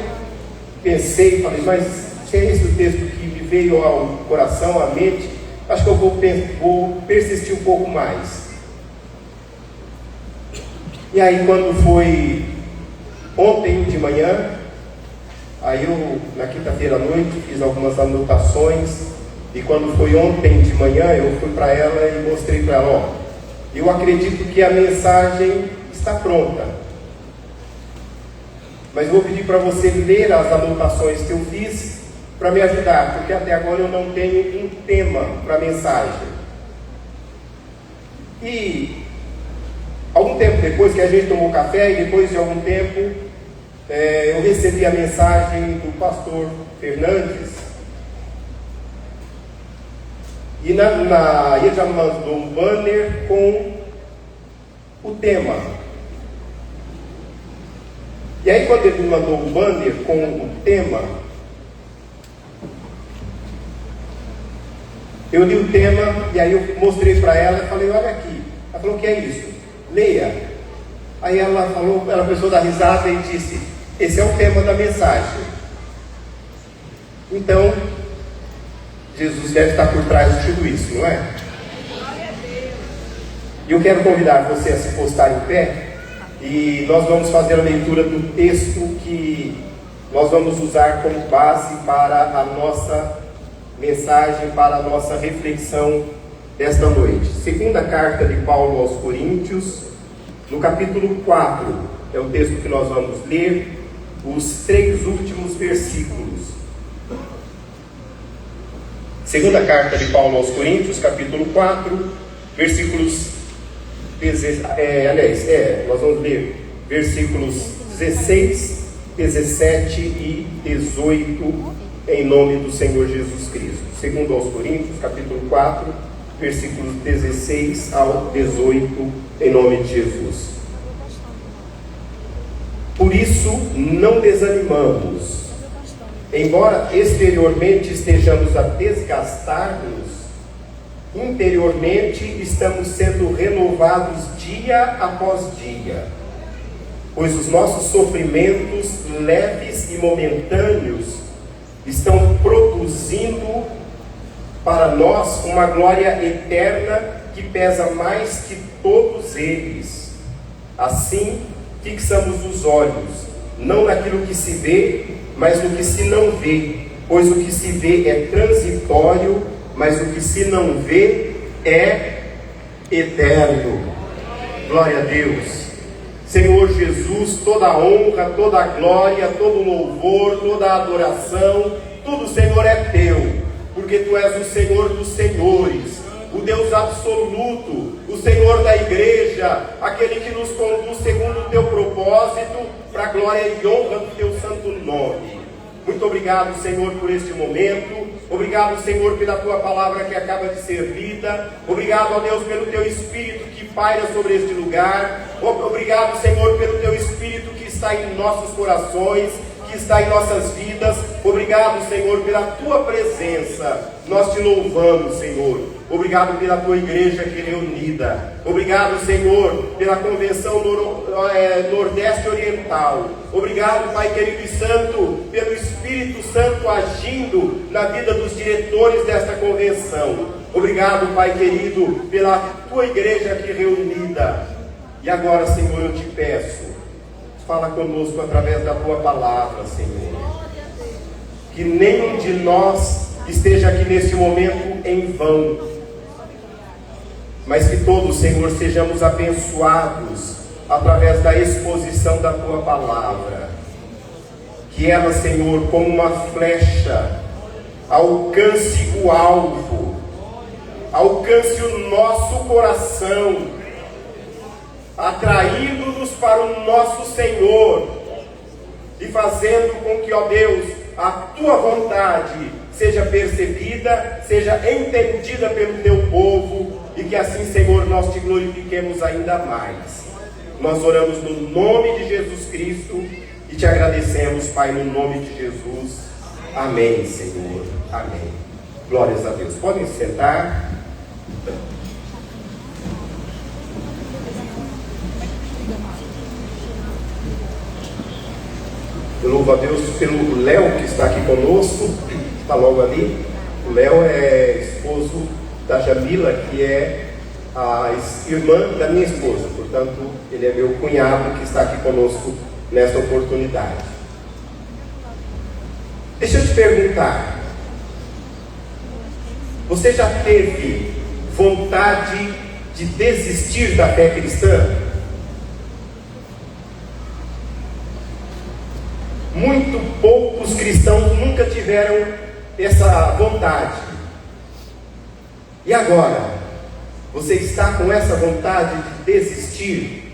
I: pensei, falei, mas se é esse o texto que me veio ao coração, à mente, acho que eu vou persistir um pouco mais. E aí quando foi ontem de manhã, aí eu, na quinta-feira à noite, fiz algumas anotações, e quando foi ontem de manhã, eu fui para ela e mostrei para ela, eu acredito que a mensagem está pronta, mas vou pedir para você ler as anotações que eu fiz, para me ajudar, porque até agora eu não tenho um tema para a mensagem. E algum tempo depois que a gente tomou café, e depois de algum tempo, eu recebi a mensagem do pastor Fernandes, e ele já mandou um banner com o tema. E aí quando ele me mandou um banner com o tema, eu li o tema, e aí eu mostrei para ela e falei, olha aqui. Ela falou, o que é isso? Leia. Aí ela começou a dar risada e disse, esse é o tema da mensagem. Então, Jesus deve estar por trás de tudo isso, não é? E eu quero convidar você a se postar em pé, e nós vamos fazer a leitura do texto que nós vamos usar como base para a nossa mensagem, para a nossa reflexão desta noite. Segunda carta de Paulo aos Coríntios, no capítulo 4, é o texto que nós vamos ler, os 3 últimos versículos. Segunda carta de Paulo aos Coríntios, capítulo 4, versículos... nós vamos ler versículos 16, 17 e 18, em nome do Senhor Jesus Cristo. Segundo aos Coríntios, capítulo 4, versículos 16 ao 18, em nome de Jesus. Por isso, não desanimamos. Embora exteriormente estejamos a desgastar-nos, interiormente estamos sendo renovados dia após dia, pois os nossos sofrimentos leves e momentâneos estão produzindo para nós uma glória eterna que pesa mais que todos eles. Assim, fixamos os olhos, não naquilo que se vê, mas no que se não vê, pois o que se vê é transitório, mas o que se não vê é eterno. Glória a Deus. Senhor Jesus, toda a honra, toda a glória, todo o louvor, toda a adoração, tudo, Senhor, é teu, porque tu és o Senhor dos senhores, o Deus absoluto, o Senhor da igreja, aquele que nos conduz segundo o teu propósito, para a glória e honra do teu santo nome. Muito obrigado, Senhor, por este momento. Obrigado, Senhor, pela tua palavra que acaba de ser lida. Obrigado, ó Deus, pelo teu Espírito que paira sobre este lugar. Obrigado, Senhor, pelo teu Espírito que está em nossos corações, que está em nossas vidas. Obrigado, Senhor, pela tua presença. Nós te louvamos, Senhor. Obrigado pela tua igreja aqui reunida. Obrigado, Senhor, pela convenção Nordeste Oriental. Obrigado, Pai querido e santo, pelo Espírito Santo agindo na vida dos diretores desta convenção. Obrigado, Pai querido, pela tua igreja aqui reunida. E agora, Senhor, eu te peço, fala conosco através da tua palavra, Senhor. Que nenhum de nós esteja aqui neste momento em vão, mas que todos, Senhor, sejamos abençoados através da exposição da tua palavra. Que ela, Senhor, como uma flecha, alcance o alvo, alcance o nosso coração, atraindo-nos para o nosso Senhor e fazendo com que, ó Deus, a tua vontade seja percebida, seja entendida pelo teu povo, e que assim, Senhor, nós te glorifiquemos ainda mais. Nós oramos no nome de Jesus Cristo e te agradecemos, Pai, no nome de Jesus. Amém, Senhor. Amém. Glórias a Deus. Podem sentar. Eu louvo a Deus pelo Léo que está aqui conosco, está logo ali. O Léo é esposo da Jamila, que é a irmã da minha esposa, portanto, ele é meu cunhado que está aqui conosco nesta oportunidade. Deixa eu te perguntar, você já teve vontade de desistir da fé cristã? Muito poucos cristãos nunca tiveram essa vontade. E agora? Você está com essa vontade de desistir?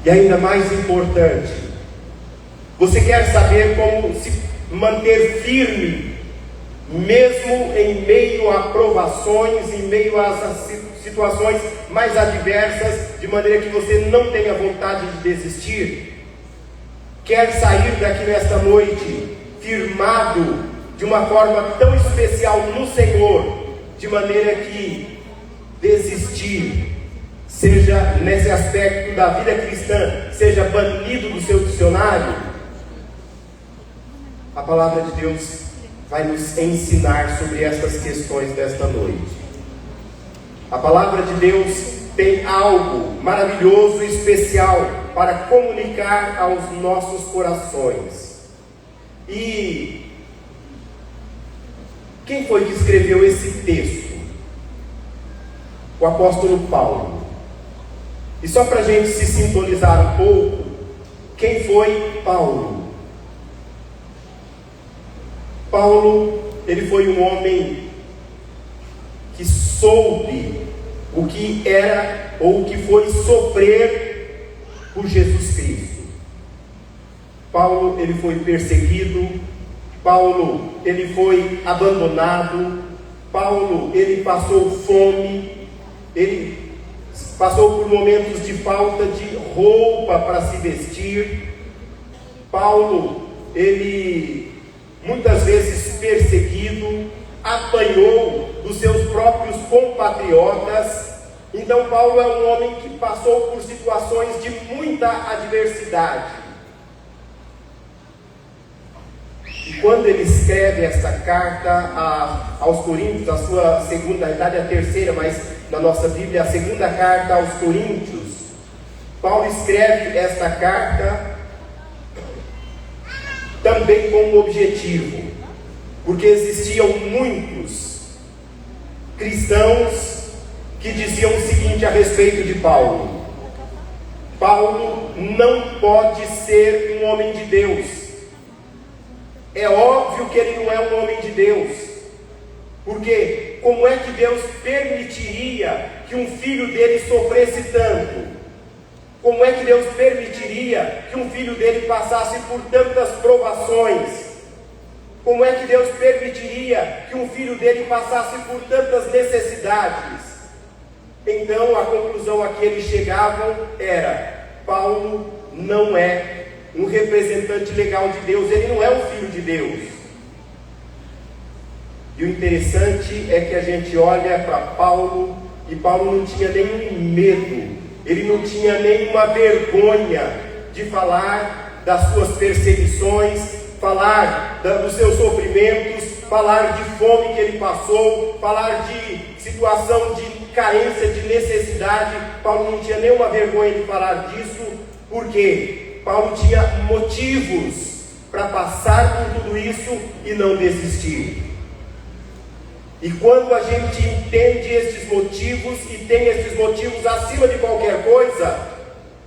I: E ainda mais importante, você quer saber como se manter firme, mesmo em meio a provações, em meio às situações mais adversas, de maneira que você não tenha vontade de desistir? Quer sair daqui nesta noite firmado de uma forma tão especial no Senhor, de maneira que desistir seja, nesse aspecto da vida cristã, seja banido do seu dicionário? A palavra de Deus vai nos ensinar sobre essas questões desta noite. A palavra de Deus tem algo maravilhoso e especial para comunicar aos nossos corações. E quem foi que escreveu esse texto? o apóstolo Paulo. E só para a gente se sintonizar um pouco, quem foi Paulo? Paulo, ele foi um homem que soube o que era ou o que foi sofrer por Jesus Cristo. Paulo, ele foi perseguido. Paulo, ele foi abandonado. Paulo, ele passou fome. Ele passou por momentos de falta de roupa para se vestir. Paulo, ele muitas vezes perseguido, apanhou dos seus próprios compatriotas. Então Paulo é um homem que passou por situações de muita adversidade. E quando ele escreve esta carta aos Coríntios, a sua segunda, na verdade a terceira, mas na nossa Bíblia, a segunda carta aos Coríntios, Paulo escreve esta carta também com um objetivo, porque existiam muitos cristãos que diziam o seguinte a respeito de Paulo: Paulo não pode ser um homem de Deus. É óbvio que ele não é um homem de Deus, porque como é que Deus permitiria que um filho dele sofresse tanto? Como é que Deus permitiria que um filho dele passasse por tantas provações? Como é que Deus permitiria que um filho dele passasse por tantas necessidades? Então a conclusão a que eles chegavam era: Paulo não é um representante legal de Deus, ele não é um filho de Deus. E o interessante é que a gente olha para Paulo, e Paulo não tinha nenhum medo, ele não tinha nenhuma vergonha de falar das suas perseguições, falar dos seus sofrimentos, falar de fome que ele passou, falar de situação de carência, de necessidade. Paulo não tinha nenhuma vergonha de falar disso, porque Paulo tinha motivos para passar por tudo isso e não desistir. E quando a gente entende esses motivos e tem esses motivos acima de qualquer coisa,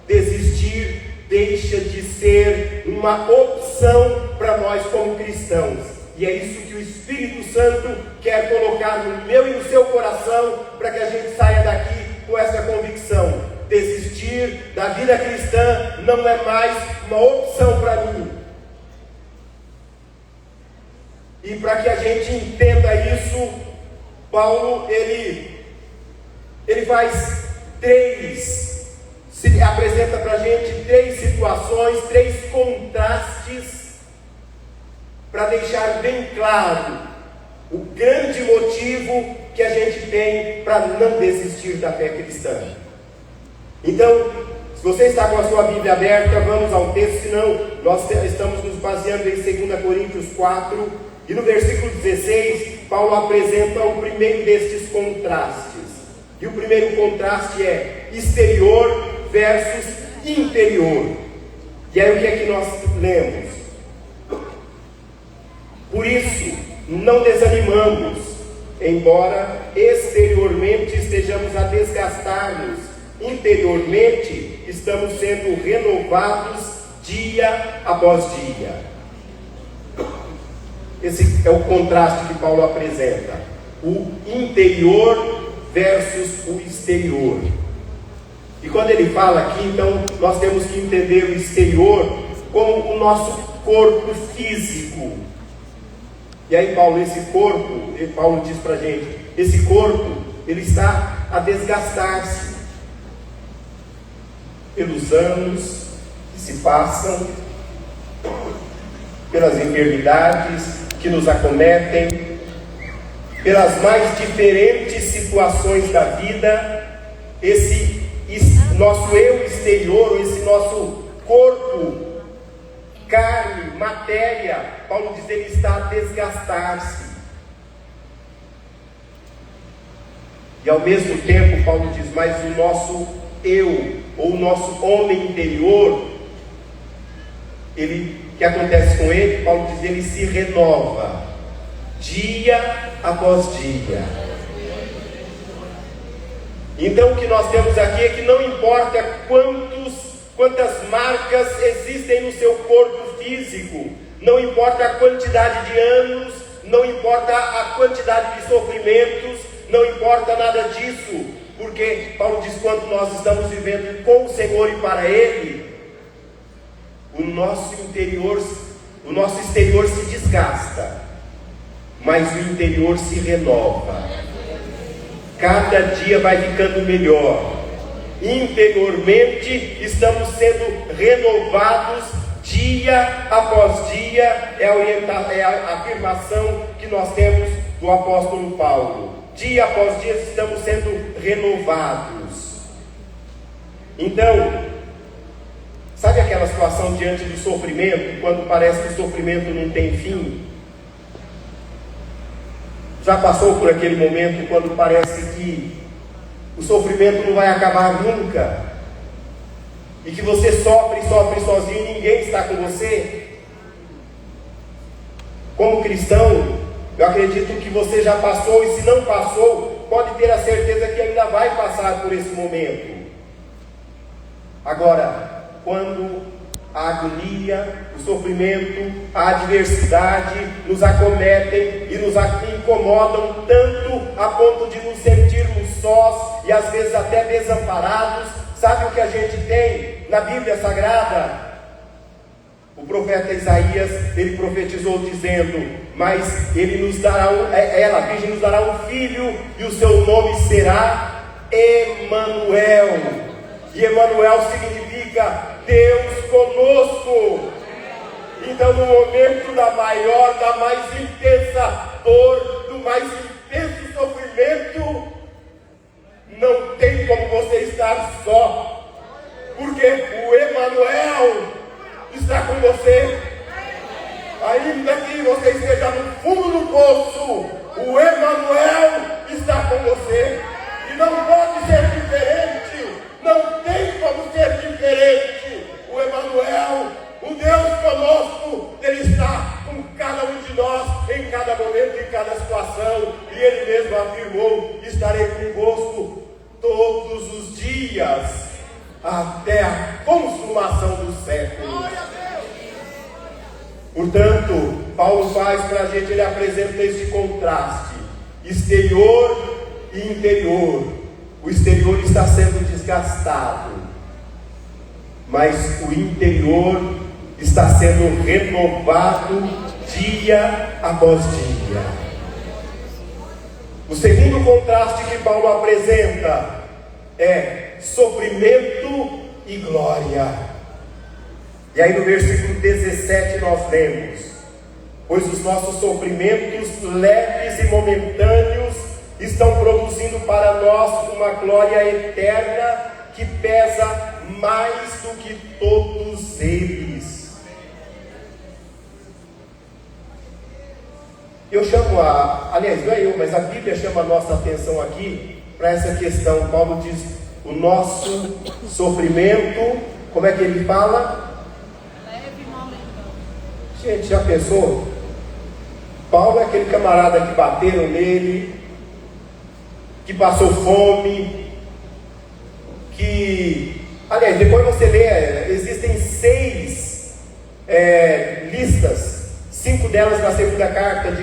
I: desistir deixa de ser uma opção para nós como cristãos. E é isso que o Espírito Santo quer colocar no meu e no seu coração, para que a gente saia daqui com essa convicção: desistir da vida cristã não é mais uma opção para mim. E para que a gente entenda isso, Paulo, ele faz apresenta para a gente três situações, três contrastes, para deixar bem claro o grande motivo que a gente tem para não desistir da fé cristã. Então, se você está com a sua Bíblia aberta, vamos ao texto, senão nós estamos nos baseando em 2 Coríntios 4, e no versículo 16, Paulo apresenta o primeiro destes contrastes. E o primeiro contraste é exterior versus interior. E aí o que é que nós lemos? Por isso, não desanimamos, embora exteriormente estejamos a desgastar-nos, interiormente estamos sendo renovados dia após dia. Esse é o contraste que Paulo apresenta: o interior versus o exterior. E quando ele fala aqui, então, nós temos que entender o exterior como o nosso corpo físico. E aí Paulo diz para a gente, esse corpo, ele está a desgastar-se pelos anos que se passam, pelas enfermidades que nos acometem, pelas mais diferentes situações da vida. Esse nosso eu exterior, esse nosso corpo, carne, matéria, Paulo diz, ele está a desgastar-se. E ao mesmo tempo, Paulo diz, mas o nosso eu, ou o nosso homem interior, o que acontece com ele? Paulo diz, ele se renova dia após dia. Então o que nós temos aqui é que não importa quantas marcas existem no seu corpo físico, não importa a quantidade de anos, não importa a quantidade de sofrimentos, não importa nada disso, porque Paulo diz: quando nós estamos vivendo com o Senhor e para Ele, o nosso exterior se desgasta, mas o interior se renova. Cada dia vai ficando melhor. Interiormente estamos sendo renovados dia após dia. É a afirmação que nós temos do apóstolo Paulo. Dia após dia estamos sendo renovados. Então, sabe aquela situação diante do sofrimento, quando parece que o sofrimento não tem fim? Já passou por aquele momento quando parece que o sofrimento não vai acabar nunca, e que você sofre sozinho e ninguém está com você? Como cristão, eu acredito que você já passou, e se não passou, pode ter a certeza que ainda vai passar por esse momento. Agora, quando a agonia, o sofrimento, a adversidade nos acometem e nos incomodam tanto a ponto de nos sentirmos sós e às vezes até desamparados, sabe o que a gente tem na Bíblia Sagrada? O profeta Isaías, ele profetizou dizendo: mas ele nos dará a Virgem nos dará um filho, e o seu nome será Emanuel. E Emanuel significa Deus conosco. Então, no momento da mais intensa dor, do mais intenso sofrimento, não tem como você estar só, porque o Emanuel está com você. Ainda que você esteja no fundo do poço, o Emanuel está com você. E não pode ser diferente, não tem como ser diferente. O Emanuel, o Deus conosco, Ele está com cada um de nós, em cada momento, em cada situação. E Ele mesmo afirmou: estarei convosco todos os dias, até a consumação dos séculos. Portanto, Paulo faz para a gente, ele apresenta esse contraste, exterior e interior. O exterior está sendo desgastado, mas o interior está sendo renovado dia após dia. O segundo contraste que Paulo apresenta é sofrimento e glória. E aí no versículo 17 nós lemos: pois os nossos sofrimentos leves e momentâneos estão produzindo para nós uma glória eterna que pesa mais do que todos eles. Eu chamo aliás, não é eu, mas a Bíblia chama a nossa atenção aqui para essa questão. Paulo diz: o nosso sofrimento, como é que ele fala?
B: Leve e momentâneo.
I: Gente, já pensou? Paulo é aquele camarada que bateram nele, que passou fome, que... Aliás, depois você lê, existem 6 listas, 5 delas na segunda carta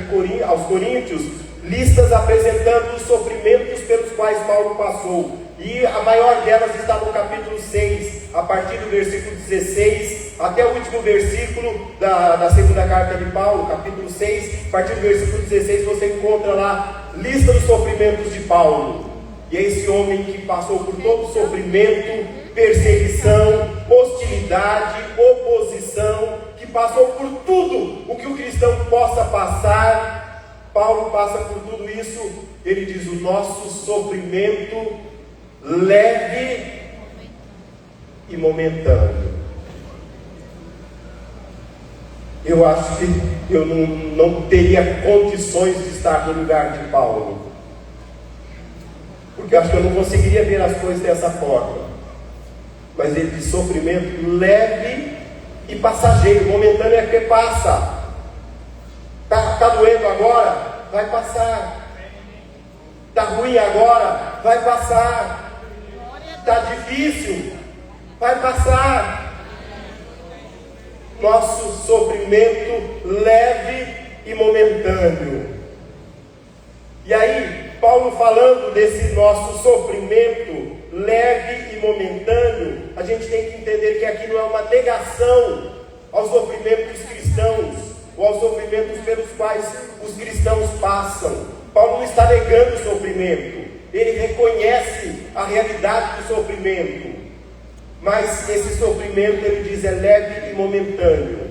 I: aos Coríntios, listas apresentando os sofrimentos pelos quais Paulo passou. E a maior delas está no capítulo 6, a partir do versículo 16, até o último versículo da segunda carta de Paulo, capítulo 6, a partir do versículo 16, você encontra lá lista dos sofrimentos de Paulo. E é esse homem que passou por todo o sofrimento, perseguição, hostilidade, oposição, que passou por tudo o que o cristão possa passar. Paulo passa por tudo isso. Ele diz: o nosso sofrimento leve e momentâneo. Eu acho que eu não teria condições de estar no lugar de Paulo, porque acho que eu não conseguiria ver as coisas dessa forma. Mas ele diz: sofrimento leve e passageiro. Momentâneo é que passa. Está doendo agora? Vai passar. Está ruim agora? Vai passar. está difícil, vai passar. Nosso sofrimento leve e momentâneo. E aí, Paulo falando desse nosso sofrimento leve e momentâneo, a gente tem que entender que aqui não é uma negação aos sofrimentos cristãos, ou aos sofrimentos pelos quais os cristãos passam. Paulo não está negando o sofrimento, ele reconhece a realidade do sofrimento, mas esse sofrimento, ele diz, é leve e momentâneo.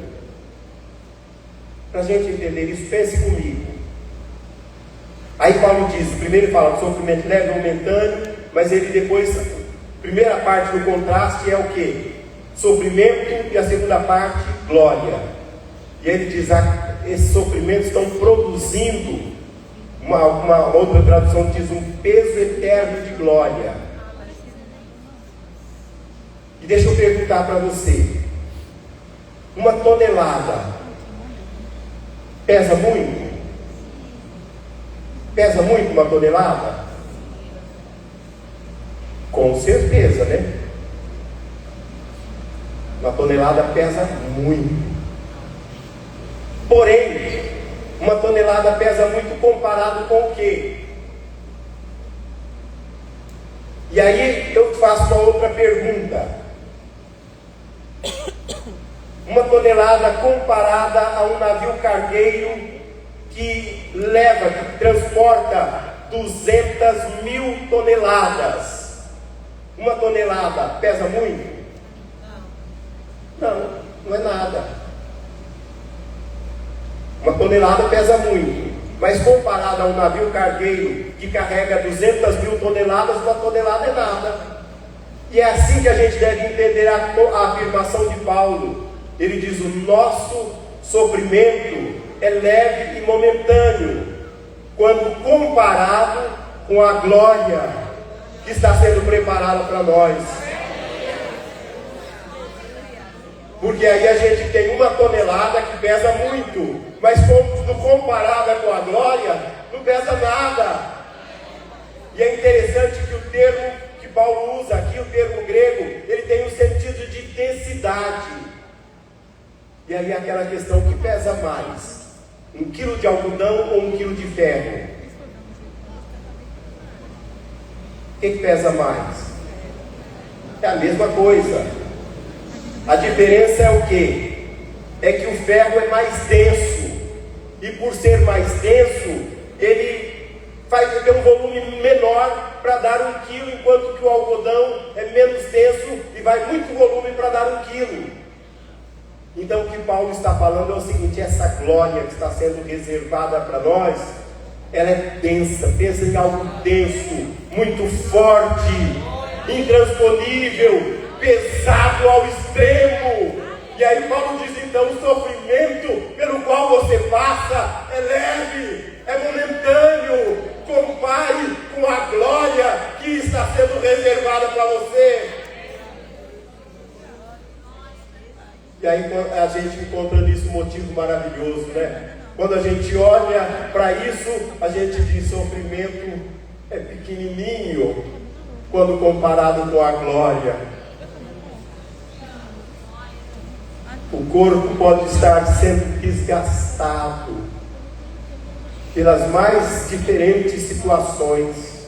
I: Para a gente entender isso, pense comigo. Aí Paulo diz, primeiro ele fala do sofrimento leve e momentâneo, mas ele depois, a primeira parte do contraste é o que? Sofrimento, e a segunda parte, glória. E ele diz, esses sofrimentos estão produzindo, uma outra tradução diz, um peso eterno de glória. E deixa eu perguntar para você, uma tonelada pesa muito? Pesa muito uma tonelada? Com certeza, né? Uma tonelada pesa muito. Porém, uma tonelada pesa muito comparado com o quê? E aí eu faço uma outra pergunta. Uma tonelada comparada a um navio cargueiro que leva, que transporta 200.000 toneladas. Uma tonelada pesa muito? Não, não é nada. Uma tonelada pesa muito, mas comparado a um navio cargueiro que carrega 200.000 toneladas, uma tonelada é nada. E é assim que a gente deve entender a afirmação de Paulo. Ele diz, o nosso sofrimento é leve e momentâneo, quando comparado com a glória que está sendo preparada para nós. Porque aí a gente tem uma tonelada que pesa muito, mas comparada com a glória, não pesa nada. E é interessante que o termo que Paulo usa aqui, o termo grego, ele tem um sentido de densidade. E aí é aquela questão, que pesa mais? 1 quilo de algodão ou 1 quilo de ferro? O que pesa mais? É a mesma coisa. A diferença é o quê? É que o ferro é mais denso, e por ser mais denso, ele vai ter um volume menor para dar 1 quilo, enquanto que o algodão é menos denso e vai muito volume para dar 1 quilo. Então o que Paulo está falando é o seguinte, essa glória que está sendo reservada para nós, ela é densa, pensa em algo denso, muito forte, intransponível, pesado ao extremo. E aí Paulo diz, então, o sofrimento pelo qual você passa é leve, é momentâneo. Compare com a glória que está sendo reservada para você. E aí a gente encontra nisso um motivo maravilhoso, né? Quando a gente olha para isso, a gente diz, sofrimento é pequenininho quando comparado com a glória. O corpo pode estar sendo desgastado pelas mais diferentes situações,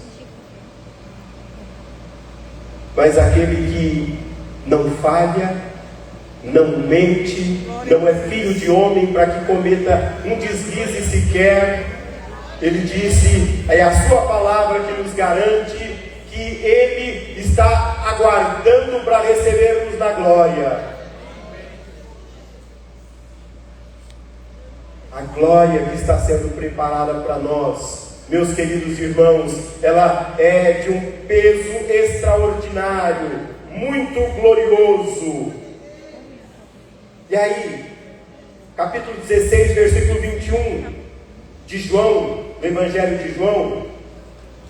I: mas aquele que não falha, não mente, não é filho de homem para que cometa um deslize sequer, ele disse, é a sua palavra que nos garante que ele está aguardando para recebermos da glória. A glória que está sendo preparada para nós, meus queridos irmãos, ela é de um peso extraordinário, muito glorioso. E aí, capítulo 16, versículo 21 de João, do Evangelho de João,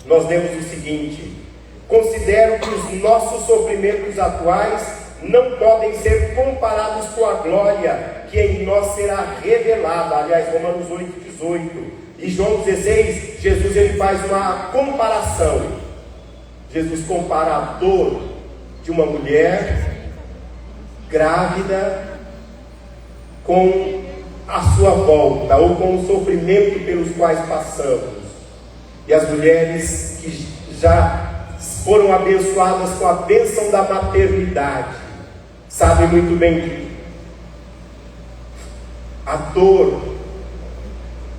I: nós lemos o seguinte: considero que os nossos sofrimentos atuais não podem ser comparados com a glória que em nós será revelada. Aliás, Romanos 8:18. E João 16, Jesus ele faz uma comparação. Jesus compara a dor de uma mulher grávida com a sua volta, ou com o sofrimento pelos quais passamos. E as mulheres que já foram abençoadas com a bênção da maternidade sabem muito bem que a dor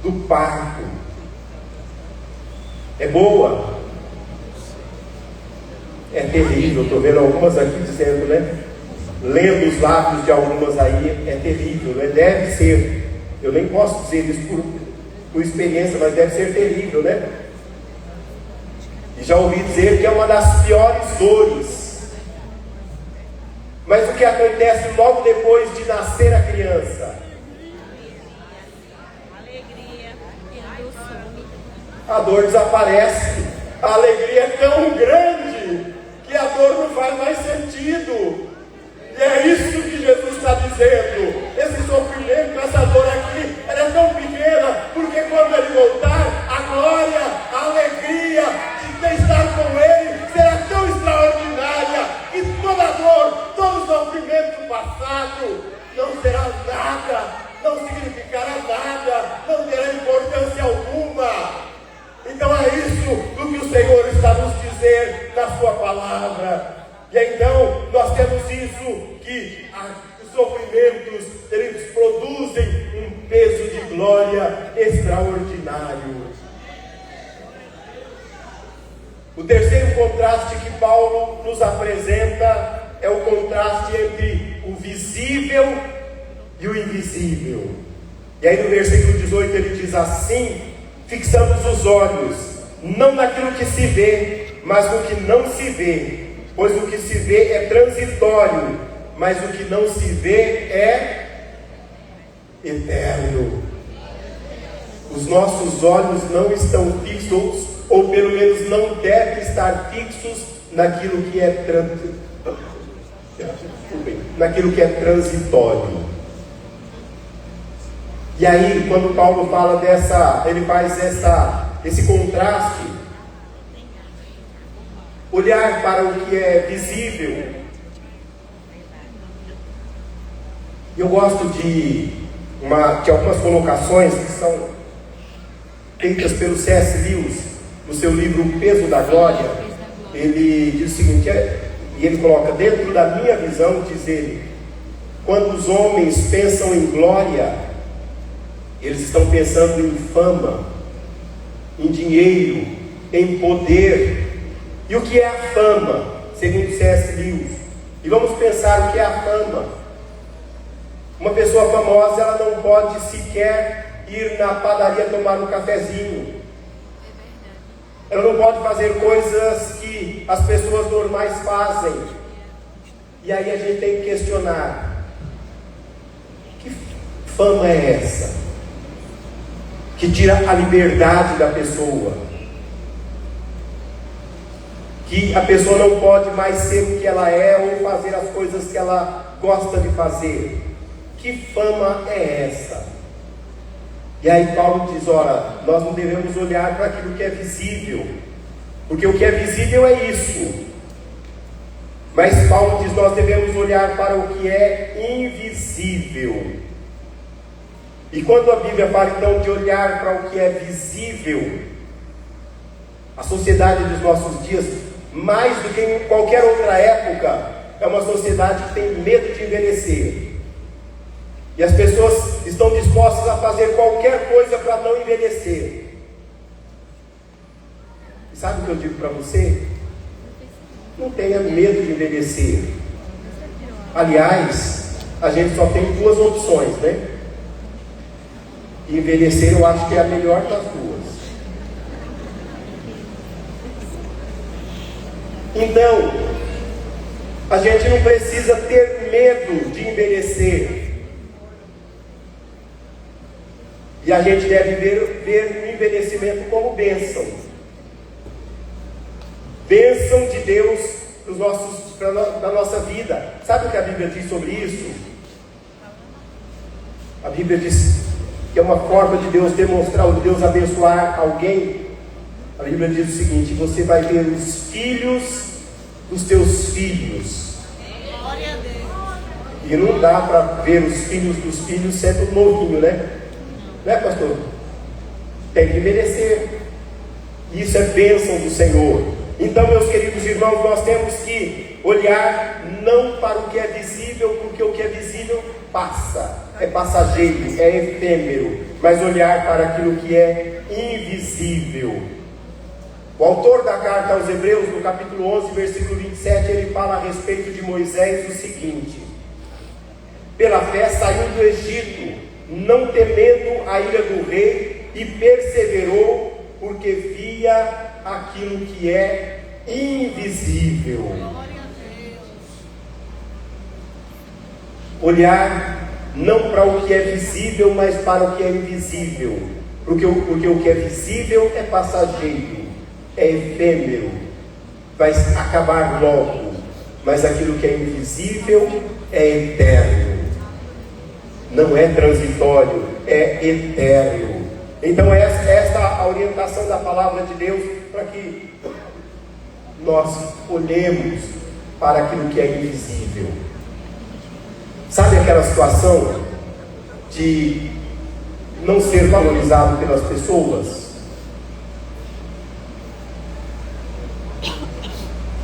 I: do parto é boa, é terrível. Estou vendo algumas aqui dizendo, né? Lendo os lábios de algumas aí, é terrível, né? Deve ser, eu nem posso dizer isso por experiência, mas deve ser terrível, né? E já ouvi dizer que é uma das piores dores. Mas o que acontece logo depois de nascer a criança? A dor desaparece. A alegria é tão grande que a dor não faz mais sentido. E é isso que Jesus está dizendo. Esse sofrimento, essa dor aqui, ela é tão pequena, porque quando Ele voltar, a glória, a alegria de estar com Ele será tão extraordinária que toda dor, todo sofrimento passado não será nada, não significará nada, não terá importância alguma. Então é isso do que o Senhor está nos dizer na sua palavra. E então nós temos isso, que os sofrimentos, eles produzem um peso de glória extraordinário. O terceiro contraste que Paulo nos apresenta é o contraste entre o visível e o invisível. E aí no versículo 18 ele diz assim: fixamos os olhos, não naquilo que se vê, mas no que não se vê. Pois o que se vê é transitório, mas o que não se vê é eterno. Os nossos olhos não estão fixos, ou pelo menos não devem estar fixos naquilo que é transitório. E aí, quando Paulo fala ele faz esse contraste. Olhar para o que é visível. Eu gosto de algumas colocações que são feitas pelo C.S. Lewis no seu livro O Peso da Glória. Ele diz o seguinte, e ele coloca: dentro da minha visão, diz ele, quando os homens pensam em glória, eles estão pensando em fama, em dinheiro, em poder. E o que é a fama, segundo C.S. Lewis? E vamos pensar o que é a fama. Uma pessoa famosa, ela não pode sequer ir na padaria tomar um cafezinho. Ela não pode fazer coisas que as pessoas normais fazem. E aí a gente tem que questionar: que fama é essa? Que tira a liberdade da pessoa. Que a pessoa não pode mais ser o que ela é ou fazer as coisas que ela gosta de fazer. Que fama é essa? E aí Paulo diz: ora, nós não devemos olhar para aquilo que é visível, porque o que é visível é isso. Mas Paulo diz: nós devemos olhar para o que é invisível. E quando a Bíblia fala então de olhar para o que é visível, a sociedade dos nossos dias, mais do que em qualquer outra época, é uma sociedade que tem medo de envelhecer. E as pessoas estão dispostas a fazer qualquer coisa para não envelhecer. E sabe o que eu digo para você? Não tenha medo de envelhecer. Aliás, a gente só tem duas opções, né? E envelhecer eu acho que é a melhor das duas. Então, a gente não precisa ter medo de envelhecer. E a gente deve ver o envelhecimento como bênção. Bênção de Deus na nossa vida. Sabe o que a Bíblia diz sobre isso? A Bíblia diz que é uma forma de Deus demonstrar, de Deus abençoar alguém. A Bíblia diz o seguinte: você vai ver os filhos dos teus filhos. E não dá para ver os filhos dos filhos sendo novinho, né? Não é, pastor? Tem que merecer. Isso é bênção do Senhor. Então, meus queridos irmãos, nós temos que olhar não para o que é visível, porque o que é visível passa, é passageiro, é efêmero, mas olhar para aquilo que é invisível. O autor da carta aos Hebreus, no capítulo 11, versículo 27, ele fala a respeito de Moisés o seguinte: pela fé saiu do Egito, não temendo a ira do rei, e perseverou, porque via aquilo que é invisível. Olhar não para o que é visível, mas para o que é invisível, porque o que é visível é passageiro, é efêmero, vai acabar logo, mas aquilo que é invisível é eterno, não é transitório, é eterno. Então esta é a orientação da palavra de Deus, para que nós olhemos para aquilo que é invisível. Sabe aquela situação de não ser valorizado pelas pessoas?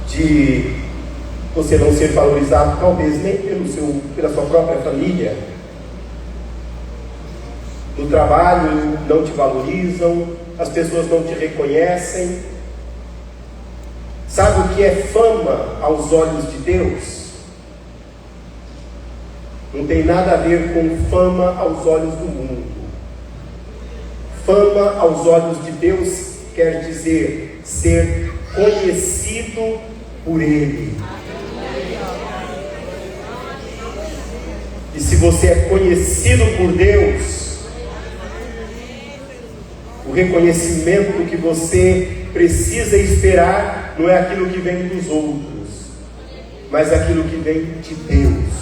I: De você não ser valorizado, talvez nem pela sua própria família. No trabalho não te valorizam, as pessoas não te reconhecem. Sabe o que é fama aos olhos de Deus? Não tem nada a ver com fama aos olhos do mundo. Fama aos olhos de Deus quer dizer ser conhecido por Ele. E se você é conhecido por Deus, o reconhecimento que você precisa esperar não é aquilo que vem dos outros, mas aquilo que vem de Deus.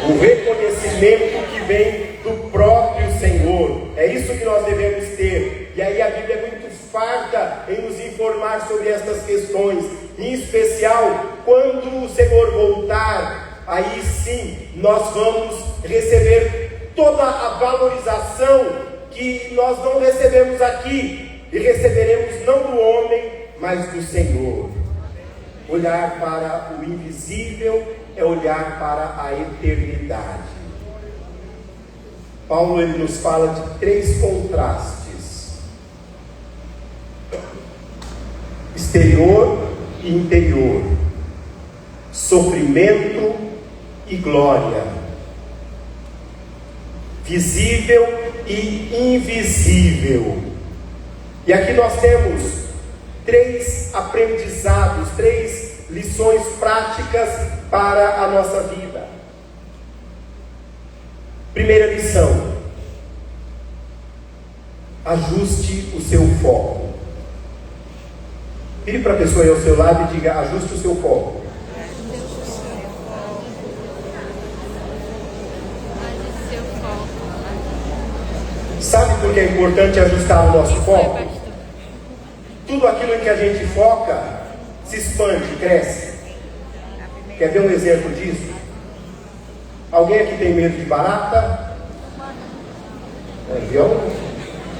I: O reconhecimento que vem do próprio Senhor. É isso que nós devemos ter. E aí a Bíblia é muito farta em nos informar sobre estas questões. Em especial, quando o Senhor voltar, aí sim nós vamos receber toda a valorização que nós não recebemos aqui. E receberemos não do homem, mas do Senhor. Olhar para o invisível é olhar para a eternidade. Paulo ele nos fala de 3 contrastes: exterior e interior, sofrimento e glória, visível e invisível. E aqui nós temos 3 aprendizados, 3 lições práticas para a nossa vida. Primeira lição: ajuste o seu foco. Vire para a pessoa aí ao seu lado e diga: ajuste o seu foco. Sabe por que é importante ajustar o nosso foco? Tudo aquilo em que a gente foca se expande, cresce. Quer ver um exemplo disso? Alguém aqui tem medo de barata? Viu?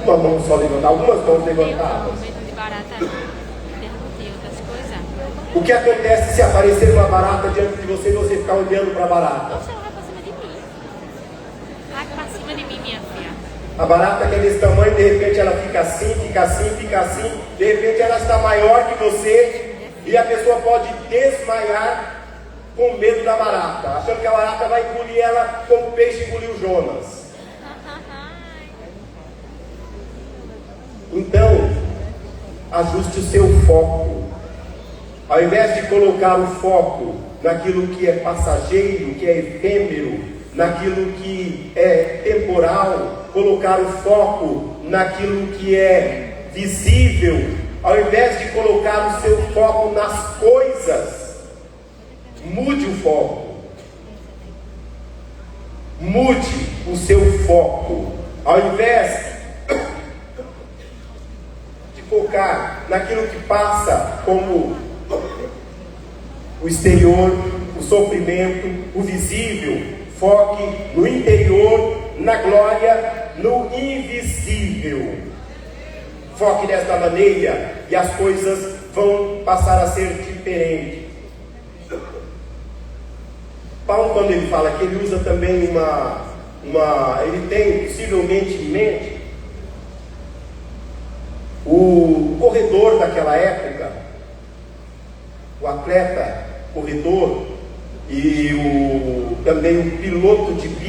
I: Uma mão só levantada, algumas mãos levantadas.
J: Medo de barata, tem outras coisas.
I: O que acontece se aparecer uma barata diante de você e você ficar olhando para a barata?
J: Nossa, ela vai para cima de mim. Vai para cima de mim, minha filha.
I: A barata que é desse tamanho, de repente ela fica assim, fica assim, fica assim. De repente ela está maior que você e a pessoa pode desmaiar com medo da barata, achando que a barata vai engolir ela como o peixe engoliu Jonas. Então, ajuste o seu foco. Ao invés de colocar o foco naquilo que é passageiro, que é efêmero, naquilo que é temporal, colocar o foco naquilo que é visível, ao invés de colocar o seu foco nas coisas, mude o foco. Mude o seu foco. Ao invés de focar naquilo que passa como o exterior, o sofrimento, o visível. Foque no interior, na glória, no invisível. Foque desta maneira e as coisas vão passar a ser diferentes. Paulo, quando ele fala aqui, ele usa também ele tem possivelmente em mente o corredor daquela época, o atleta corredor e também o piloto de bico.